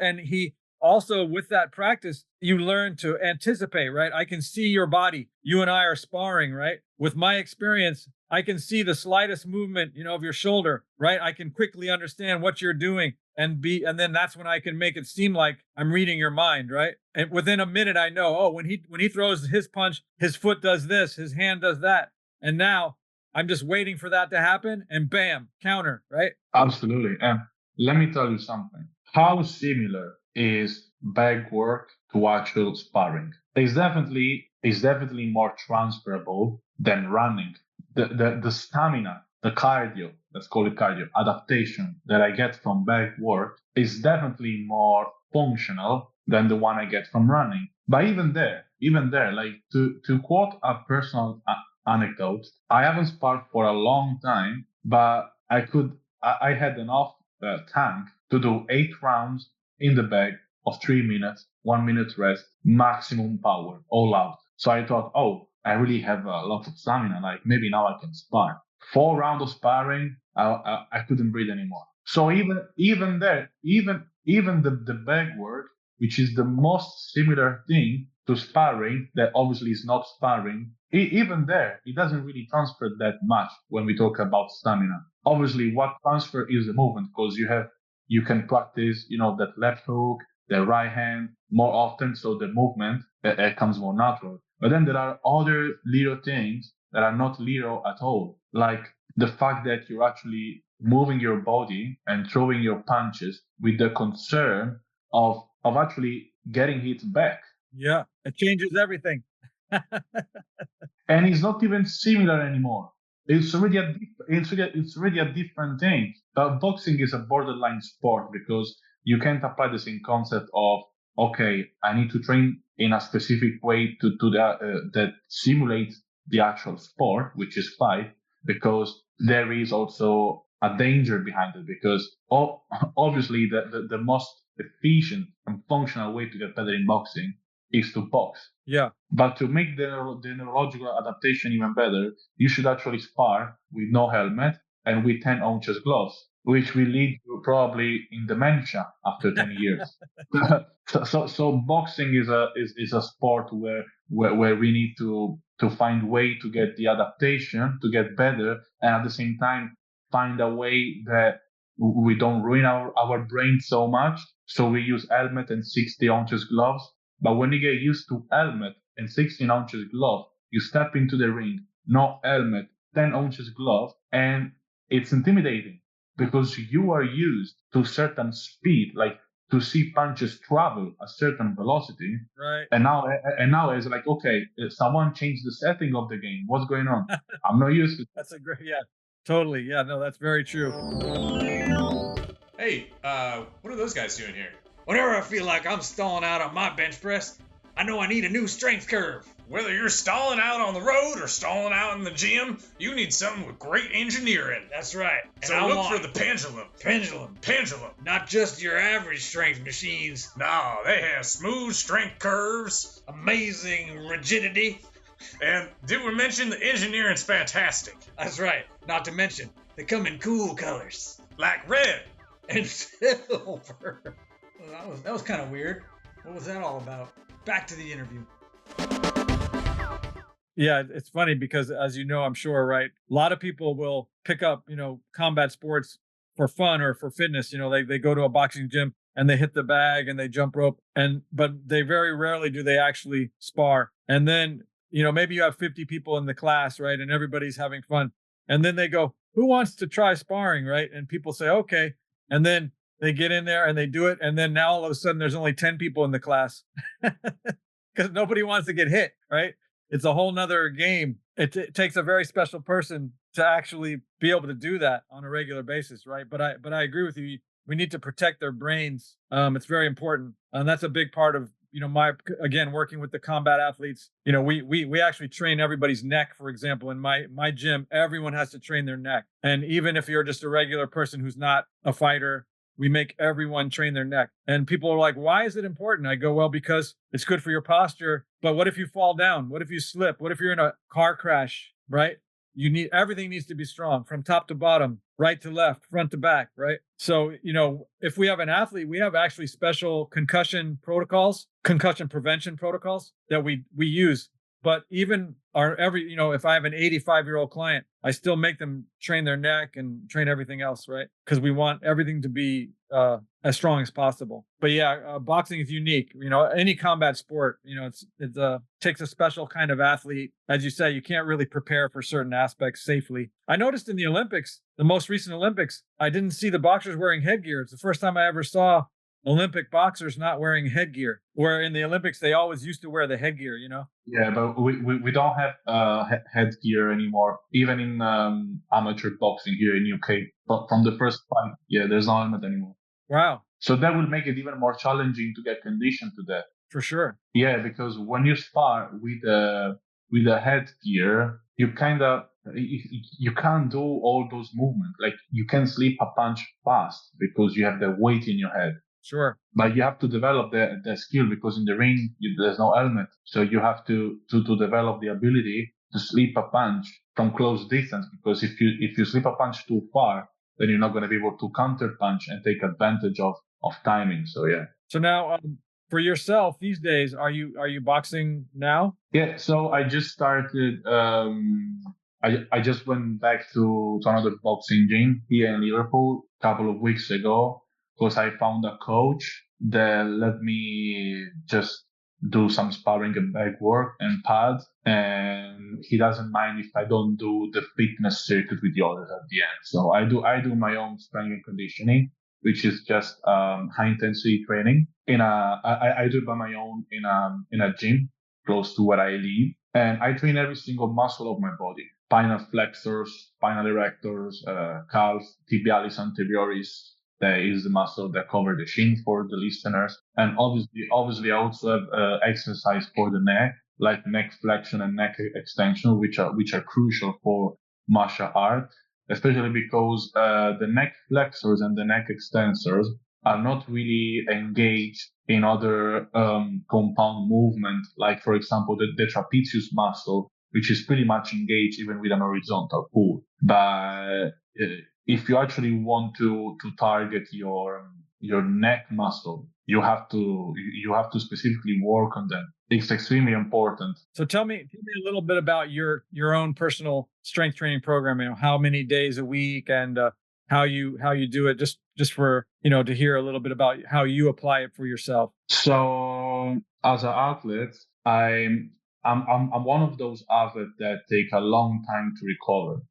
and he also, with that practice, you learn to anticipate, right? I can see your body. You and I are sparring, right? With my experience, I can see the slightest movement, of your shoulder, right? I can quickly understand what you're doing and then that's when I can make it seem like I'm reading your mind, right? And within a minute, I know, when he throws his punch, his foot does this, his hand does that. And now I'm just waiting for that to happen and bam, counter, right? Absolutely. And let me tell you something. How similar is bag work to actual sparring? It's definitely more transferable than running. The stamina, the cardio, let's call it cardio, adaptation that I get from bag work is definitely more functional than the one I get from running. But even there, like to quote a personal anecdote, I haven't sparred for a long time, but I had enough tank to do 8 rounds in the bag of 3 minutes, 1 minute rest, maximum power, all out. So I thought, I really have a lot of stamina. Like maybe now I can spar. 4 rounds of sparring, I couldn't breathe anymore. So even there, even the bag work, which is the most similar thing to sparring, that obviously is not sparring, even there, it doesn't really transfer that much when we talk about stamina. Obviously, what transfer is the movement, because you can practice, that left hook, the right hand more often, so the movement comes more natural. But then there are other little things that are not little at all, like the fact that you're actually moving your body and throwing your punches with the concern of actually getting hit back. Yeah, it changes everything. And it's not even similar anymore. It's already a different thing. Boxing is a borderline sport because you can't apply the same concept of, okay, I need to train in a specific way to that simulates the actual sport, which is fight, because there is also a danger behind it. Because obviously the most efficient and functional way to get better in boxing is to box. Yeah. But to make the neurological adaptation even better, you should actually spar with no helmet and with 10 ounces gloves, which will lead to probably in dementia after 10 years. So boxing is a sport where we need to find way to get the adaptation to get better, and at the same time find a way that we don't ruin our brain so much. So we use helmet and 60 ounces gloves. But when you get used to helmet and 16 ounces glove, you step into the ring, no helmet, 10 ounces glove, and it's intimidating because you are used to certain speed, like to see punches travel a certain velocity. Right. And now it's like, okay, someone changed the setting of the game. What's going on? I'm not used to. That's a great, yeah, totally. Yeah, no, that's very true. Hey, what are those guys doing here? Whenever I feel like I'm stalling out on my bench press, I know I need a new strength curve. Whether you're stalling out on the road or stalling out in the gym, you need something with great engineering. That's right. And So I look want for the pendulum. pendulum, Pendulum. not just your average strength machines. No, they have smooth strength curves. Amazing rigidity. And did we mention the engineering's fantastic? That's right. Not to mention, they come in cool colors. Like red. And silver. Well, that was kind of weird. What was that all about? Back to the interview. Yeah, it's funny because, as you know, I'm sure, right? A lot of people will pick up, combat sports for fun or for fitness. They go to a boxing gym and they hit the bag and they jump rope, but they very rarely do they actually spar. And then, maybe you have 50 people in the class, right? And everybody's having fun. And then they go, who wants to try sparring, right? And people say, okay. And then they get in there and they do it. And then now all of a sudden there's only 10 people in the class because nobody wants to get hit, right? It's a whole nother game. It takes a very special person to actually be able to do that on a regular basis, right? But I agree with you. We need to protect their brains. It's very important, and that's a big part of my, again, working with the combat athletes. We actually train everybody's neck. For example, in my gym, everyone has to train their neck, and even if you're just a regular person who's not a fighter, we make everyone train their neck. And people are like, why is it important? I go, well, because it's good for your posture. But what if you fall down? What if you slip? What if you're in a car crash, right? Everything needs to be strong from top to bottom, right to left, front to back, right? So, if we have an athlete, we have actually special concussion prevention protocols that we use. But even if I have an 85-year-old client, I still make them train their neck and train everything else, right? Because we want everything to be as strong as possible. But yeah, boxing is unique. Any combat sport, it takes a special kind of athlete. As you say, you can't really prepare for certain aspects safely. I noticed in the Olympics, the most recent Olympics, I didn't see the boxers wearing headgear. It's the first time I ever saw Olympic boxers not wearing headgear, where in the Olympics they always used to wear the headgear. Yeah, but we don't have headgear anymore. Even in amateur boxing here in UK, but from the first fight, yeah, there's no helmet anymore. Wow. So that will make it even more challenging to get conditioned to that. For sure. Yeah, because when you spar with a headgear, you kind of you can't do all those movements. Like you can slip a punch fast because you have the weight in your head. Sure. But you have to develop the skill because in the ring there's no helmet, so you have to develop the ability to slip a punch from close distance. Because if you slip a punch too far, then you're not going to be able to counter punch and take advantage of timing. So yeah. So now, for yourself these days, are you boxing now? Yeah. So I just started. I just went back to another boxing gym here in Liverpool a couple of weeks ago, because I found a coach that let me just do some sparring and bag work and pads, and he doesn't mind if I don't do the fitness circuit with the others at the end. So I do my own strength and conditioning, which is just high intensity training. I do it by my own in a gym close to where I live, and I train every single muscle of my body: spinal flexors, spinal erectors, calves, tibialis anterioris. That is the muscle that cover the shin for the listeners. And obviously I also have exercise for the neck, like neck flexion and neck extension, which are crucial for martial art, especially because the neck flexors and the neck extensors are not really engaged in other compound movement, like for example the trapezius muscle which is pretty much engaged even with an horizontal pull. But if you actually want to target your neck muscle, you have to specifically work on them. It's extremely important. So tell me a little bit about your own personal strength training program. How many days a week and how you do it, just for to hear a little bit about how you apply it for yourself. So as an athlete, I'm one of those athletes that take a long time to recover.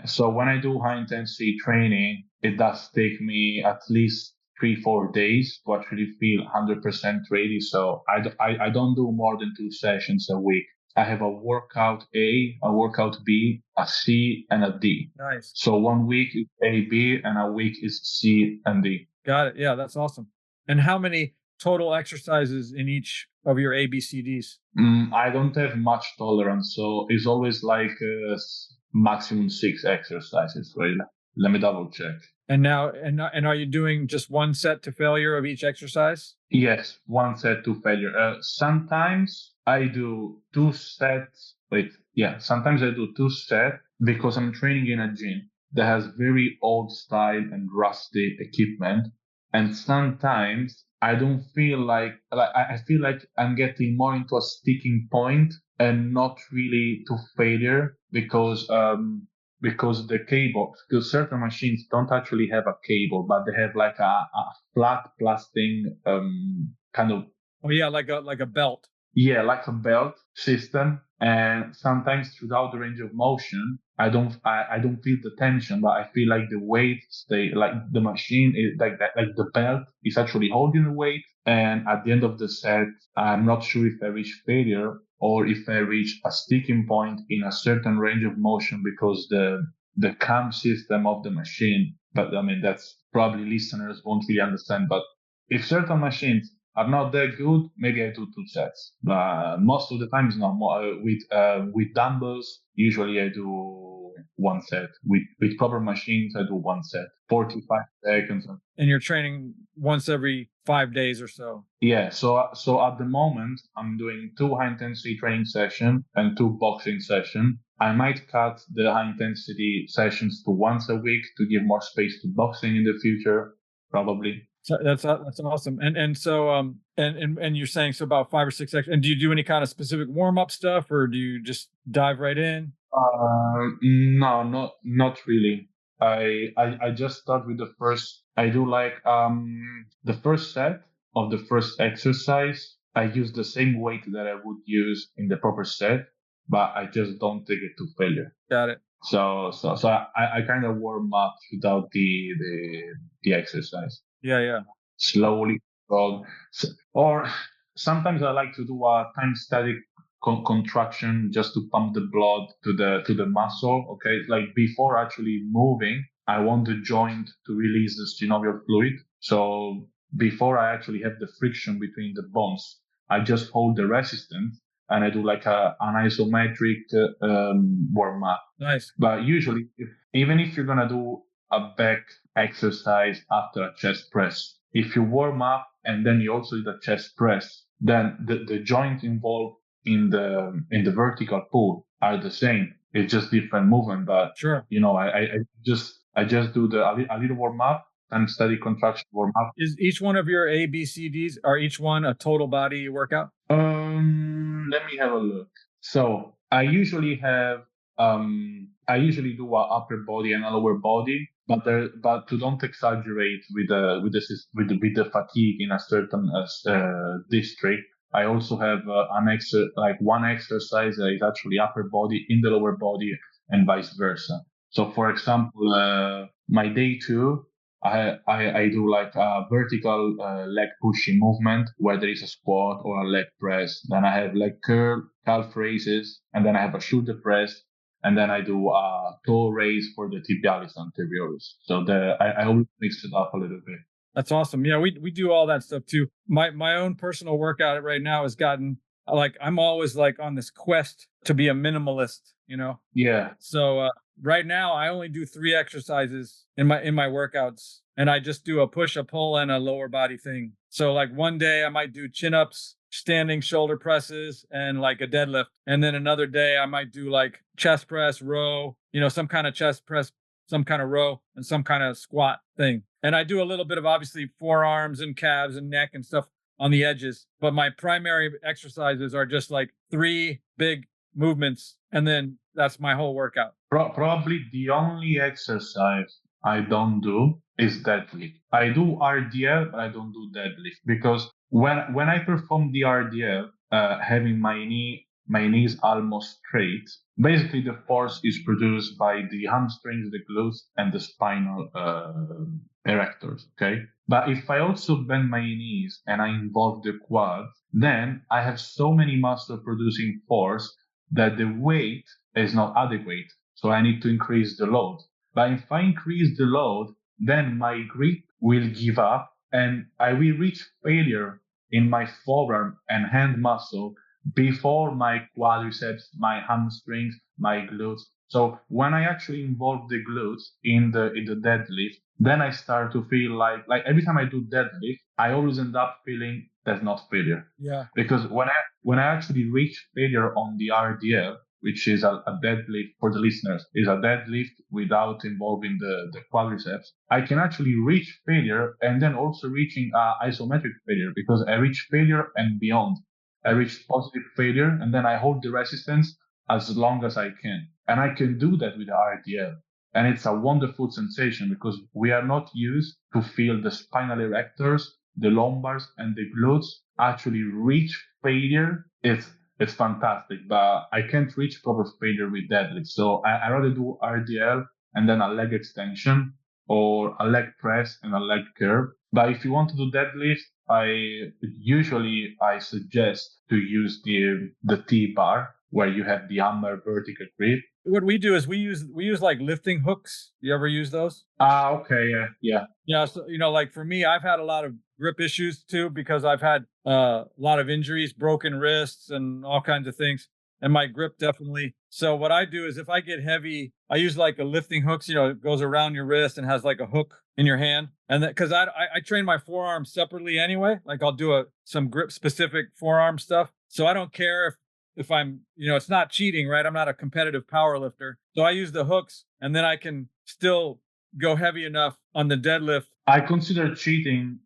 So when I do high intensity training, it does take me at least 3-4 days to actually feel 100% ready. So I don't do more than 2 sessions a week. I have a workout A, a workout B, a C, and a D. Nice. So 1 week is A, B, and a week is C and D. Got it. Yeah, that's awesome. And how many total exercises in each of your ABCDs? I don't have much tolerance, so it's always like maximum 6 exercises. Right? Let me double check. And now, and are you doing just 1 set to failure of each exercise? Yes, 1 set to failure. Sometimes I do 2 sets. Sometimes I do 2 sets because I'm training in a gym that has very old style and rusty equipment. And sometimes I don't feel like I feel like I'm getting more into a sticking point and not really to failure because the cable, because certain machines don't actually have a cable, but they have like a flat plastic kind of. Oh yeah, like a belt. Yeah, like a belt system. And sometimes throughout the range of motion, I don't feel the tension, but I feel like the weight stay, like the machine is like that, like the belt is actually holding the weight. And at the end of the set, I'm not sure if I reach failure or if I reach a sticking point in a certain range of motion because the cam system of the machine. But I mean, that's probably listeners won't really understand. But if certain machines are not that good, maybe I do 2 sets. Most of the time, it's not more. With dumbbells, usually I do 1 set. With proper machines, I do 1 set, 45 seconds. And you're training once every 5 days or so. Yeah. So at the moment, I'm doing 2 high intensity training sessions and 2 boxing sessions. I might cut the high intensity sessions to once a week to give more space to boxing in the future, probably. So that's awesome. And so and you're saying so about 5 or 6 extra. And do you do any kind of specific warm up stuff, or do you just dive right in? No, not really. I just start with the first. I do like the first set of the first exercise. I use the same weight that I would use in the proper set, but I just don't take it to failure. Got it. So I kind of warm up without the exercise. Yeah. Slowly. Or sometimes I like to do a time static contraction just to pump the blood to the muscle. Okay, like before actually moving, I want the joint to release the synovial fluid. So before I actually have the friction between the bones, I just hold the resistance and I do like an isometric warm up. Nice. But usually, even if you're gonna do a back exercise after a chest press, if you warm up and then you also do the chest press, then the joint involved in the vertical pull are the same. It's just different movement. But sure, I just do a little warm up and steady contraction warm up. Is each one of your ABCDs, are each one a total body workout? Let me have a look. So I usually do a upper body and a lower body, but to don't exaggerate with the fatigue in a certain district. I also have one exercise that is actually upper body in the lower body and vice versa. So for example, my day 2, I do like a vertical leg pushing movement where there is a squat or a leg press. Then I have leg curl, calf raises, and then I have a shoulder press. And then I do a toe raise for the tibialis anterioris. So I always mix it up a little bit. That's awesome. Yeah, we do all that stuff too. My own personal workout right now has gotten like, I'm always like on this quest to be a minimalist, Yeah. So right now I only do 3 exercises in my workouts, and I just do a push, a pull, and a lower body thing. So like one day I might do chin ups, standing shoulder presses and like a deadlift. And then another day I might do like chest press, row, some kind of chest press, some kind of row, and some kind of squat thing. And I do a little bit of obviously forearms and calves and neck and stuff on the edges. But my primary exercises are just like 3 big movements. And then that's my whole workout. Probably the only exercise I don't do is deadlift. I do RDL, but I don't do deadlift because when I perform the RDL, having my knees almost straight, basically the force is produced by the hamstrings, the glutes, and the spinal erectors. Okay, but if I also bend my knees and I involve the quads, then I have so many muscle producing force that the weight is not adequate. So I need to increase the load. But if I increase the load, then my grip will give up and I will reach failure in my forearm and hand muscle before my quadriceps, my hamstrings, my glutes. So when I actually involve the glutes in the deadlift, then I start to feel like every time I do deadlift, I always end up feeling that's not failure. Yeah. Because when I actually reach failure on the RDL, which is a deadlift for the listeners, is a deadlift without involving the quadriceps, I can actually reach failure and then also reaching isometric failure because I reach failure and beyond. I reach positive failure and then I hold the resistance as long as I can. And I can do that with the RDL. And it's a wonderful sensation because we are not used to feel the spinal erectors, the lumbars, and the glutes actually reach failure. It's fantastic, but I can't reach proper failure with deadlift. So I rather do RDL and then a leg extension or a leg press and a leg curl. But if you want to do deadlift, I suggest to use the T bar where you have the hammer vertical grip. What we do is we use like lifting hooks. You ever use those? Okay, yeah. Yeah, so like for me, I've had a lot of grip issues too because I've had a lot of injuries, broken wrists, and all kinds of things. And my grip definitely. So what I do is if I get heavy, I use like a lifting hooks. It goes around your wrist and has like a hook in your hand. And that because I train my forearms separately anyway. Like I'll do some grip specific forearm stuff. So I don't care if I'm, it's not cheating, right? I'm not a competitive power lifter. So I use the hooks and then I can still go heavy enough on the deadlift. I consider cheating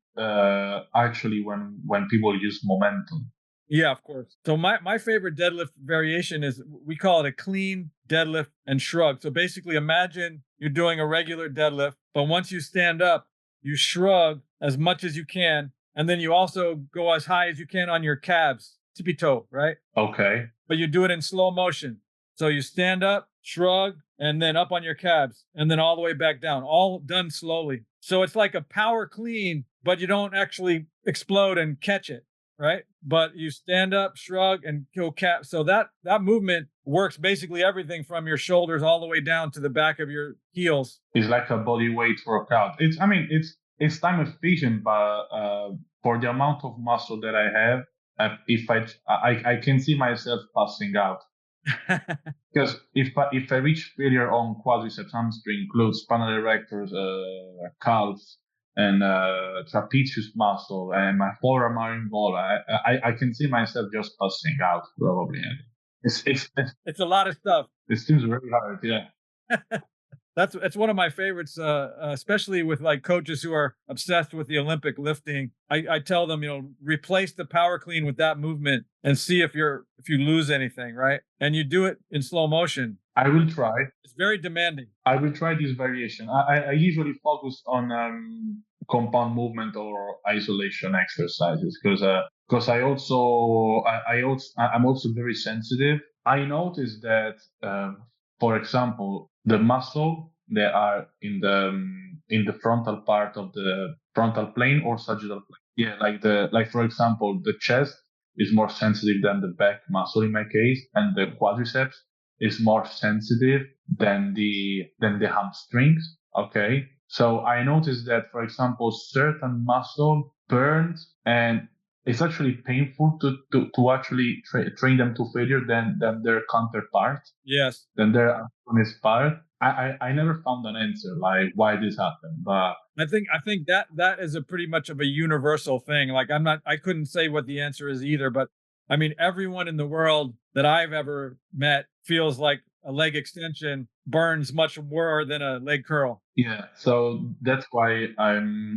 actually when people use momentum. Yeah, of course. So my favorite deadlift variation is we call it a clean deadlift and shrug. So basically imagine you're doing a regular deadlift, but once you stand up, you shrug as much as you can. And then you also go as high as you can on your calves, tippy toe, right? Okay. But you do it in slow motion. So you stand up, shrug, and then up on your calves, and then all the way back down, all done slowly. So it's like a power clean, but you don't actually explode and catch it, right? But you stand up, shrug, and go cap. So that movement works basically everything from your shoulders all the way down to the back of your heels. It's like a body weight workout. It's time efficient, but for the amount of muscle that I have, if I can see myself passing out. Because if I reach failure on quadriceps, hamstring, glutes, spinal erectors, calves, and trapezius muscle, and my forearm are involved, I can see myself just passing out probably. It's a lot of stuff. It seems very hard, yeah. It's one of my favorites, especially with like coaches who are obsessed with the Olympic lifting. I tell them, replace the power clean with that movement and see if you lose anything, right? And you do it in slow motion. I will try. It's very demanding. I will try this variation. I usually focus on compound movement or isolation exercises because I'm also very sensitive. I noticed that, for example, the muscle that are in the frontal part of the frontal plane or sagittal plane. Yeah, like for example, the chest is more sensitive than the back muscle in my case, and the quadriceps is more sensitive than the hamstrings. Okay, so I noticed that, for example, certain muscle burns and it's actually painful to actually train them to failure than their counterpart, Yes. than their antagonist part. I never found an answer like why this happened, but I think that is a pretty much of a universal thing. Like I couldn't say what the answer is either, but I mean everyone in the world that I've ever met feels like a leg extension burns much more than a leg curl. yeah, so that's why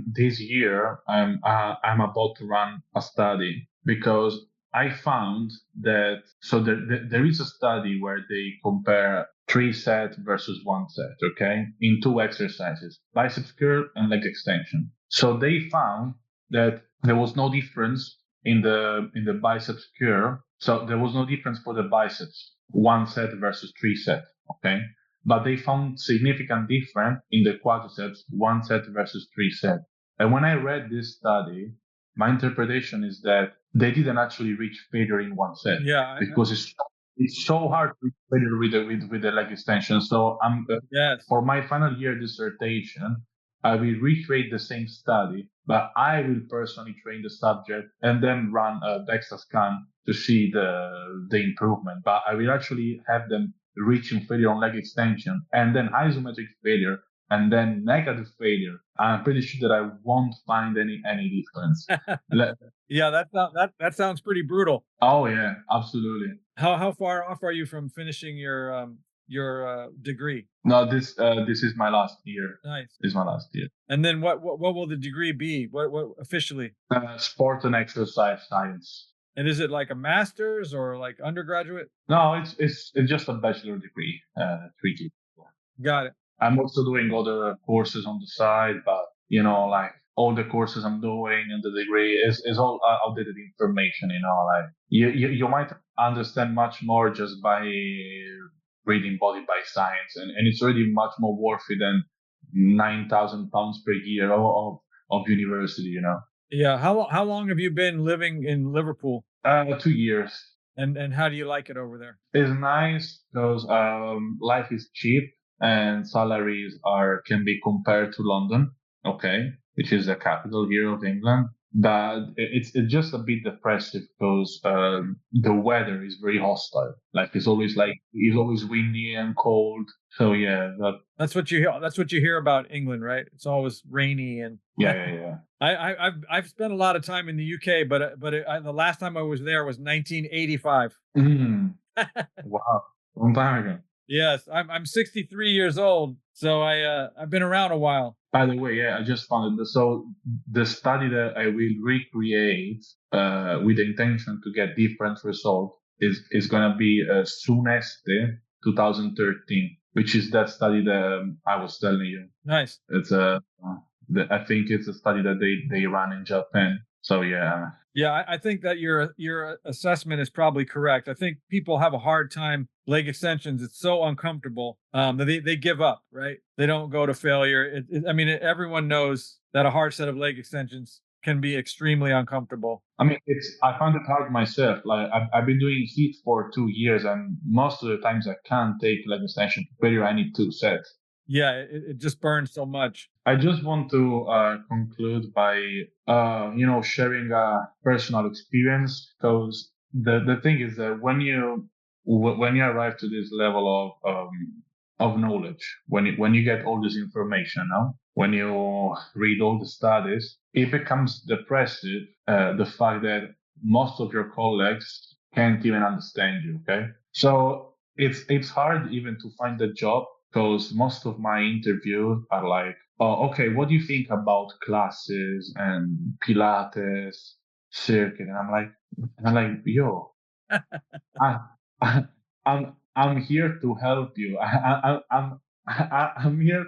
this year I'm about to run a study because I found that there is a study where they compare 3 set versus 1 set, okay, in 2 exercises, biceps curl and leg extension. So they found that there was no difference in the biceps curl. So there was no difference for the biceps 1 set versus 3 set, okay, but they found significant difference in the quadriceps 1 set versus 3 set. And when I read this study, my interpretation is that they didn't actually reach failure in 1 set Yeah. because it's so hard to reach failure with the leg extension. So Yes. for my final year dissertation, I will recreate the same study, but I will personally train the subject and then run a DEXA scan to see the improvement. But I will actually have them reaching failure on leg extension and then isometric failure and then negative failure. I'm pretty sure that I won't find any difference. Yeah, that sounds pretty brutal. Oh yeah, absolutely. How far off are you from finishing your degree? No, this is my last year. Nice. This is my last year. And then what will the degree be? What officially? Sport and exercise science. And is it like a master's or like undergraduate? No, it's just a bachelor degree. 3 years. Got it. I'm also doing other courses on the side, but like all the courses I'm doing and the degree is all outdated information. Like you might understand much more just by reading Body by Science, and it's already much more worthy than £9,000 per year of university. Yeah. How long have you been living in Liverpool? 2 years. And how do you like it over there? It's nice because life is cheap and salaries can be compared to London, okay, which is the capital here of England. But it's just a bit depressive because the weather is very hostile. It's always windy and cold. So yeah, That's what you hear. That's what you hear about England, right? It's always rainy and yeah. I've spent a lot of time in the UK, but the last time I was there was 1985. Wow, long time ago. Yes, I'm 63 years old, so I've been around a while. By the way, yeah, I just found it. So the study that I will recreate with the intention to get different results is gonna be Suneste 2013, which is that study that I was telling you. Nice. It's I think it's a study that they ran in Japan. So yeah. Yeah, I think that your assessment is probably correct. I think people have a hard time leg extensions. It's so uncomfortable that they give up, right? They don't go to failure. I mean, everyone knows that a hard set of leg extensions can be extremely uncomfortable. I mean, I found it hard myself. Like I've been doing heat for 2 years, and most of the times I can't take leg extension to failure. I need 2 sets. Yeah, it just burns so much. I just want to conclude by sharing a personal experience because the thing is that when you arrive to this level of knowledge, when you get all this information, no? When you read all the studies, it becomes depressive. The fact that most of your colleagues can't even understand you. Okay, so it's hard even to find a job because most of my interviews are like, oh, okay, what do you think about classes and Pilates, circuit? And I'm like, yo, I, I'm here to help you. I'm here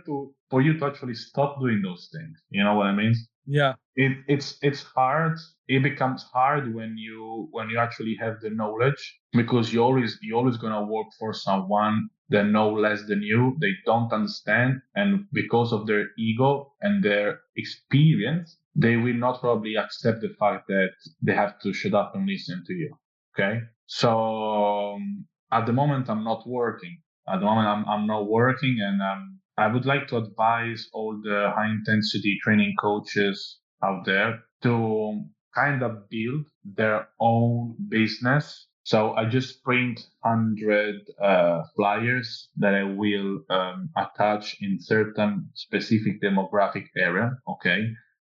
for you to actually stop doing those things. You know what I mean? Yeah. It's hard. It becomes hard when you actually have the knowledge because you're always gonna work for someone that know less than you. They don't understand, and because of their ego and their experience, they will not probably accept the fact that they have to shut up and listen to you. Okay, so at the moment I'm not working. At the moment I'm not working, and I would like to advise all the high intensity training coaches out there to kind of build their own business. So I just print 100 flyers that I will attach in certain specific demographic area. Okay,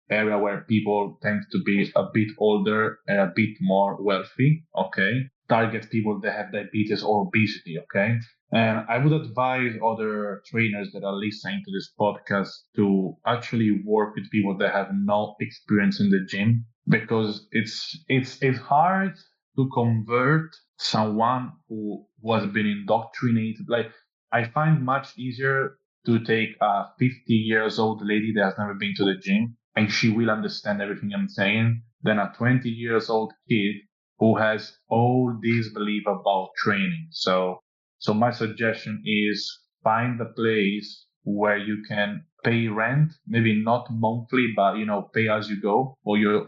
area where people tend to be a bit older and a bit more wealthy. Okay, target people that have diabetes or obesity. Okay, and I would advise other trainers that are listening to this podcast to actually work with people that have no experience in the gym, because it's hard to convert someone who was been indoctrinated. Like, I find much easier to take a 50 years old lady that has never been to the gym and she will understand everything I'm saying than a 20 years old kid who has all these belief about training. So my suggestion is find a place where you can pay rent, maybe not monthly, but pay as you go for your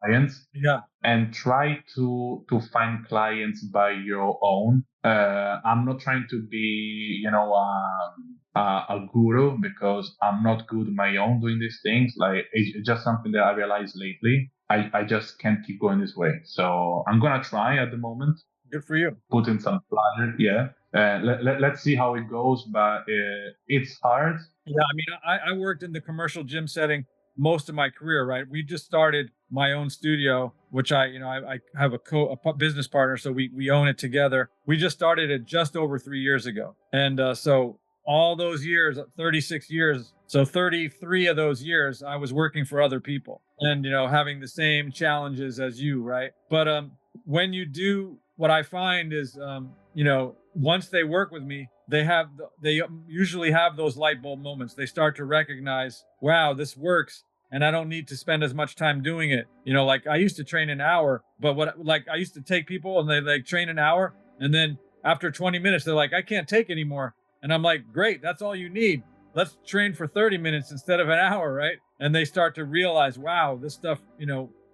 clients, Yeah. and try to find clients by your own. I'm not trying to be, a guru, because I'm not good on my own doing these things. Like, it's just something that I realized lately. I just can't keep going this way. So I'm gonna try at the moment. Good for you. Put in some flyers, yeah. Let's see how it goes, but it's hard. Yeah, I mean, I worked in the commercial gym setting most of my career, right? We just started my own studio, which I have a business partner, so we own it together. We just started it just over 3 years ago, and so all those years, 36 years, so 33 of those years, I was working for other people, and having the same challenges as you, right? But when you do, what I find is, once they work with me, they usually have those light bulb moments. They start to recognize, wow, this works, and I don't need to spend as much time doing it. Like, I used to train an hour, but I used to take people and they like train an hour, and then after 20 minutes they're like, I can't take anymore. And I'm like, great, that's all you need. Let's train for 30 minutes instead of an hour, right? And they start to realize, wow, this stuff,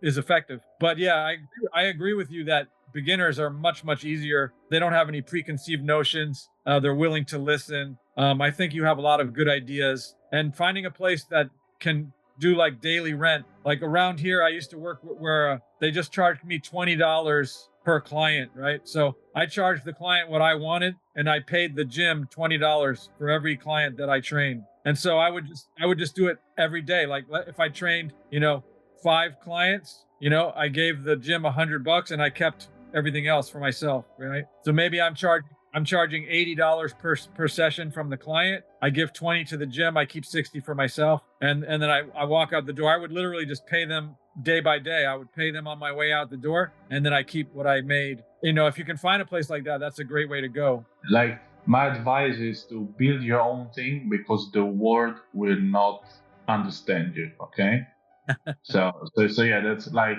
is effective. But yeah, I agree with you that beginners are much, much easier. They don't have any preconceived notions. They're willing to listen. I think you have a lot of good ideas, and finding a place that can do like daily rent. Like around here, I used to work where they just charged me $20 per client, right? So I charged the client what I wanted, and I paid the gym $20 for every client that I trained. And so I would just do it every day. Like, if I trained, 5 clients, I gave the gym $100 and I kept everything else for myself, right? So maybe I'm charging $80 per session from the client. I give 20 to the gym. I keep 60 for myself. And then I walk out the door. I would literally just pay them day by day. I would pay them on my way out the door, and then I keep what I made. If you can find a place like that, that's a great way to go. Like, my advice is to build your own thing, because the world will not understand you. Okay. so yeah, that's like,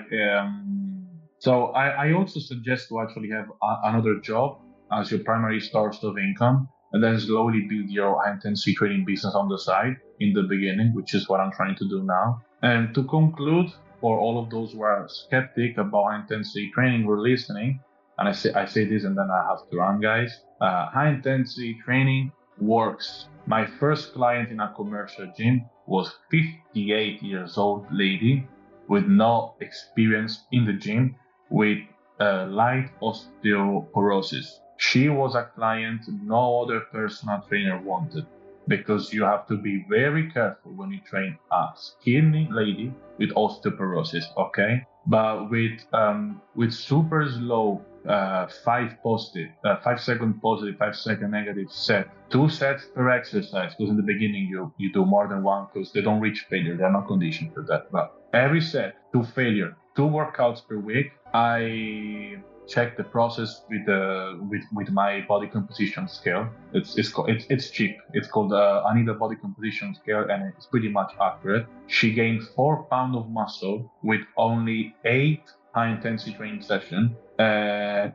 so I also suggest to actually have another job as your primary source of income, and then slowly build your high intensity training business on the side in the beginning, which is what I'm trying to do now. And to conclude, for all of those who are skeptic about high intensity training who are listening, and I say this and then I have to run, guys. High intensity training works. My first client in a commercial gym was 58 years old lady with no experience in the gym, with light osteoporosis. She was a client no other personal trainer wanted, because you have to be very careful when you train a skinny lady with osteoporosis, okay? But with super slow 5-second positive, 5-second negative set, 2 sets per exercise, because in the beginning you do more than one, because they don't reach failure, they're not conditioned for that. But every set to failure, 2 workouts per week. I check the process with my body composition scale. It's cheap. It's called Anita body composition scale, and it's pretty much accurate. She gained 4 pounds of muscle with only 8 high intensity training sessions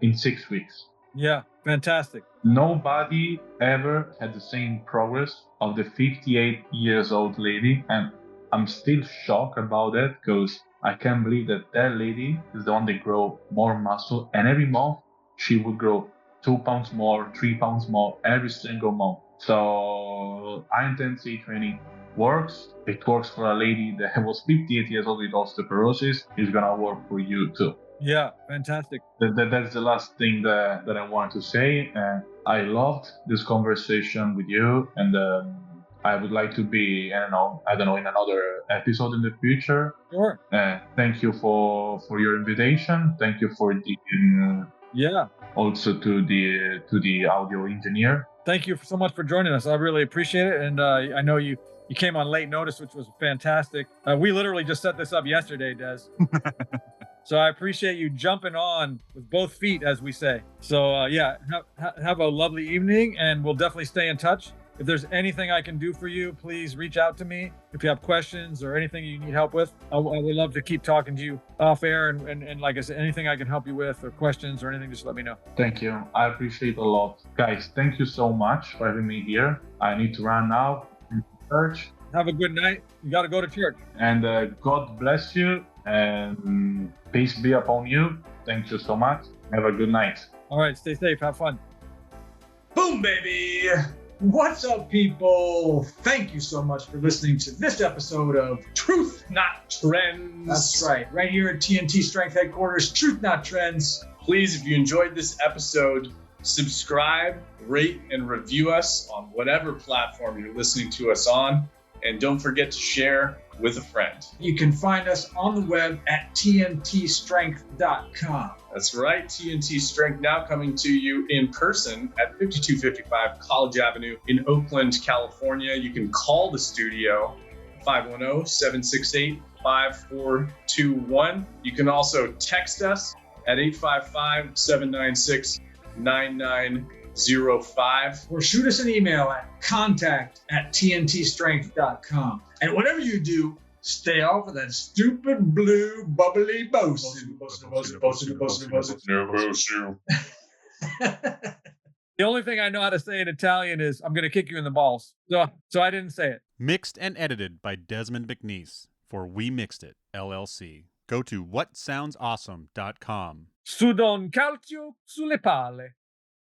in 6 weeks. Yeah, fantastic. Nobody ever had the same progress of the 58 years old lady, and I'm still shocked about that, because I can't believe that lady is the one that grow more muscle, and every month she would grow 2 pounds more, 3 pounds more every single month. So high intensity training works. It works for a lady that was 58 years old with osteoporosis. It's gonna work for you too. Yeah, fantastic. That's the last thing that I want to say. I loved this conversation with you, and I would like to be, I don't know, in another episode in the future. Sure. Thank you for your invitation. Thank you for Yeah. also to the audio engineer. Thank you so much for joining us. I really appreciate it, and I know you came on late notice, which was fantastic. We literally just set this up yesterday, Des. So I appreciate you jumping on with both feet, as we say. So yeah, have a lovely evening, and we'll definitely stay in touch. If there's anything I can do for you, please reach out to me. If you have questions or anything you need help with, I would love to keep talking to you off air. And like I said, anything I can help you with or questions or anything, just let me know. Thank you. I appreciate a lot. Guys, thank you so much for having me here. I need to run now to church. Have a good night. You got to go to church. And God bless you and peace be upon you. Thank you so much. Have a good night. All right. Stay safe. Have fun. Boom, baby! What's up, people? Thank you so much for listening to this episode of Truth Not Trends. That's right here at TNT Strength Headquarters, Truth Not Trends. Please, if you enjoyed this episode, subscribe, rate, and review us on whatever platform you're listening to us on. And don't forget to share with a friend. You can find us on the web at tntstrength.com. That's right, TNT Strength now coming to you in person at 5255 College Avenue in Oakland, California. You can call the studio 510-768-5421. You can also text us at 855-796-9905. Or shoot us an email at contact@tntstrength.com. And whatever you do, stay off of that stupid blue bubbly boasting. The only thing I know how to say in Italian is I'm going to kick you in the balls. So I didn't say it. Mixed and edited by Desmond McNeese for We Mixed It, LLC. Go to whatsoundsawesome.com. Su do un calcio sulle palle.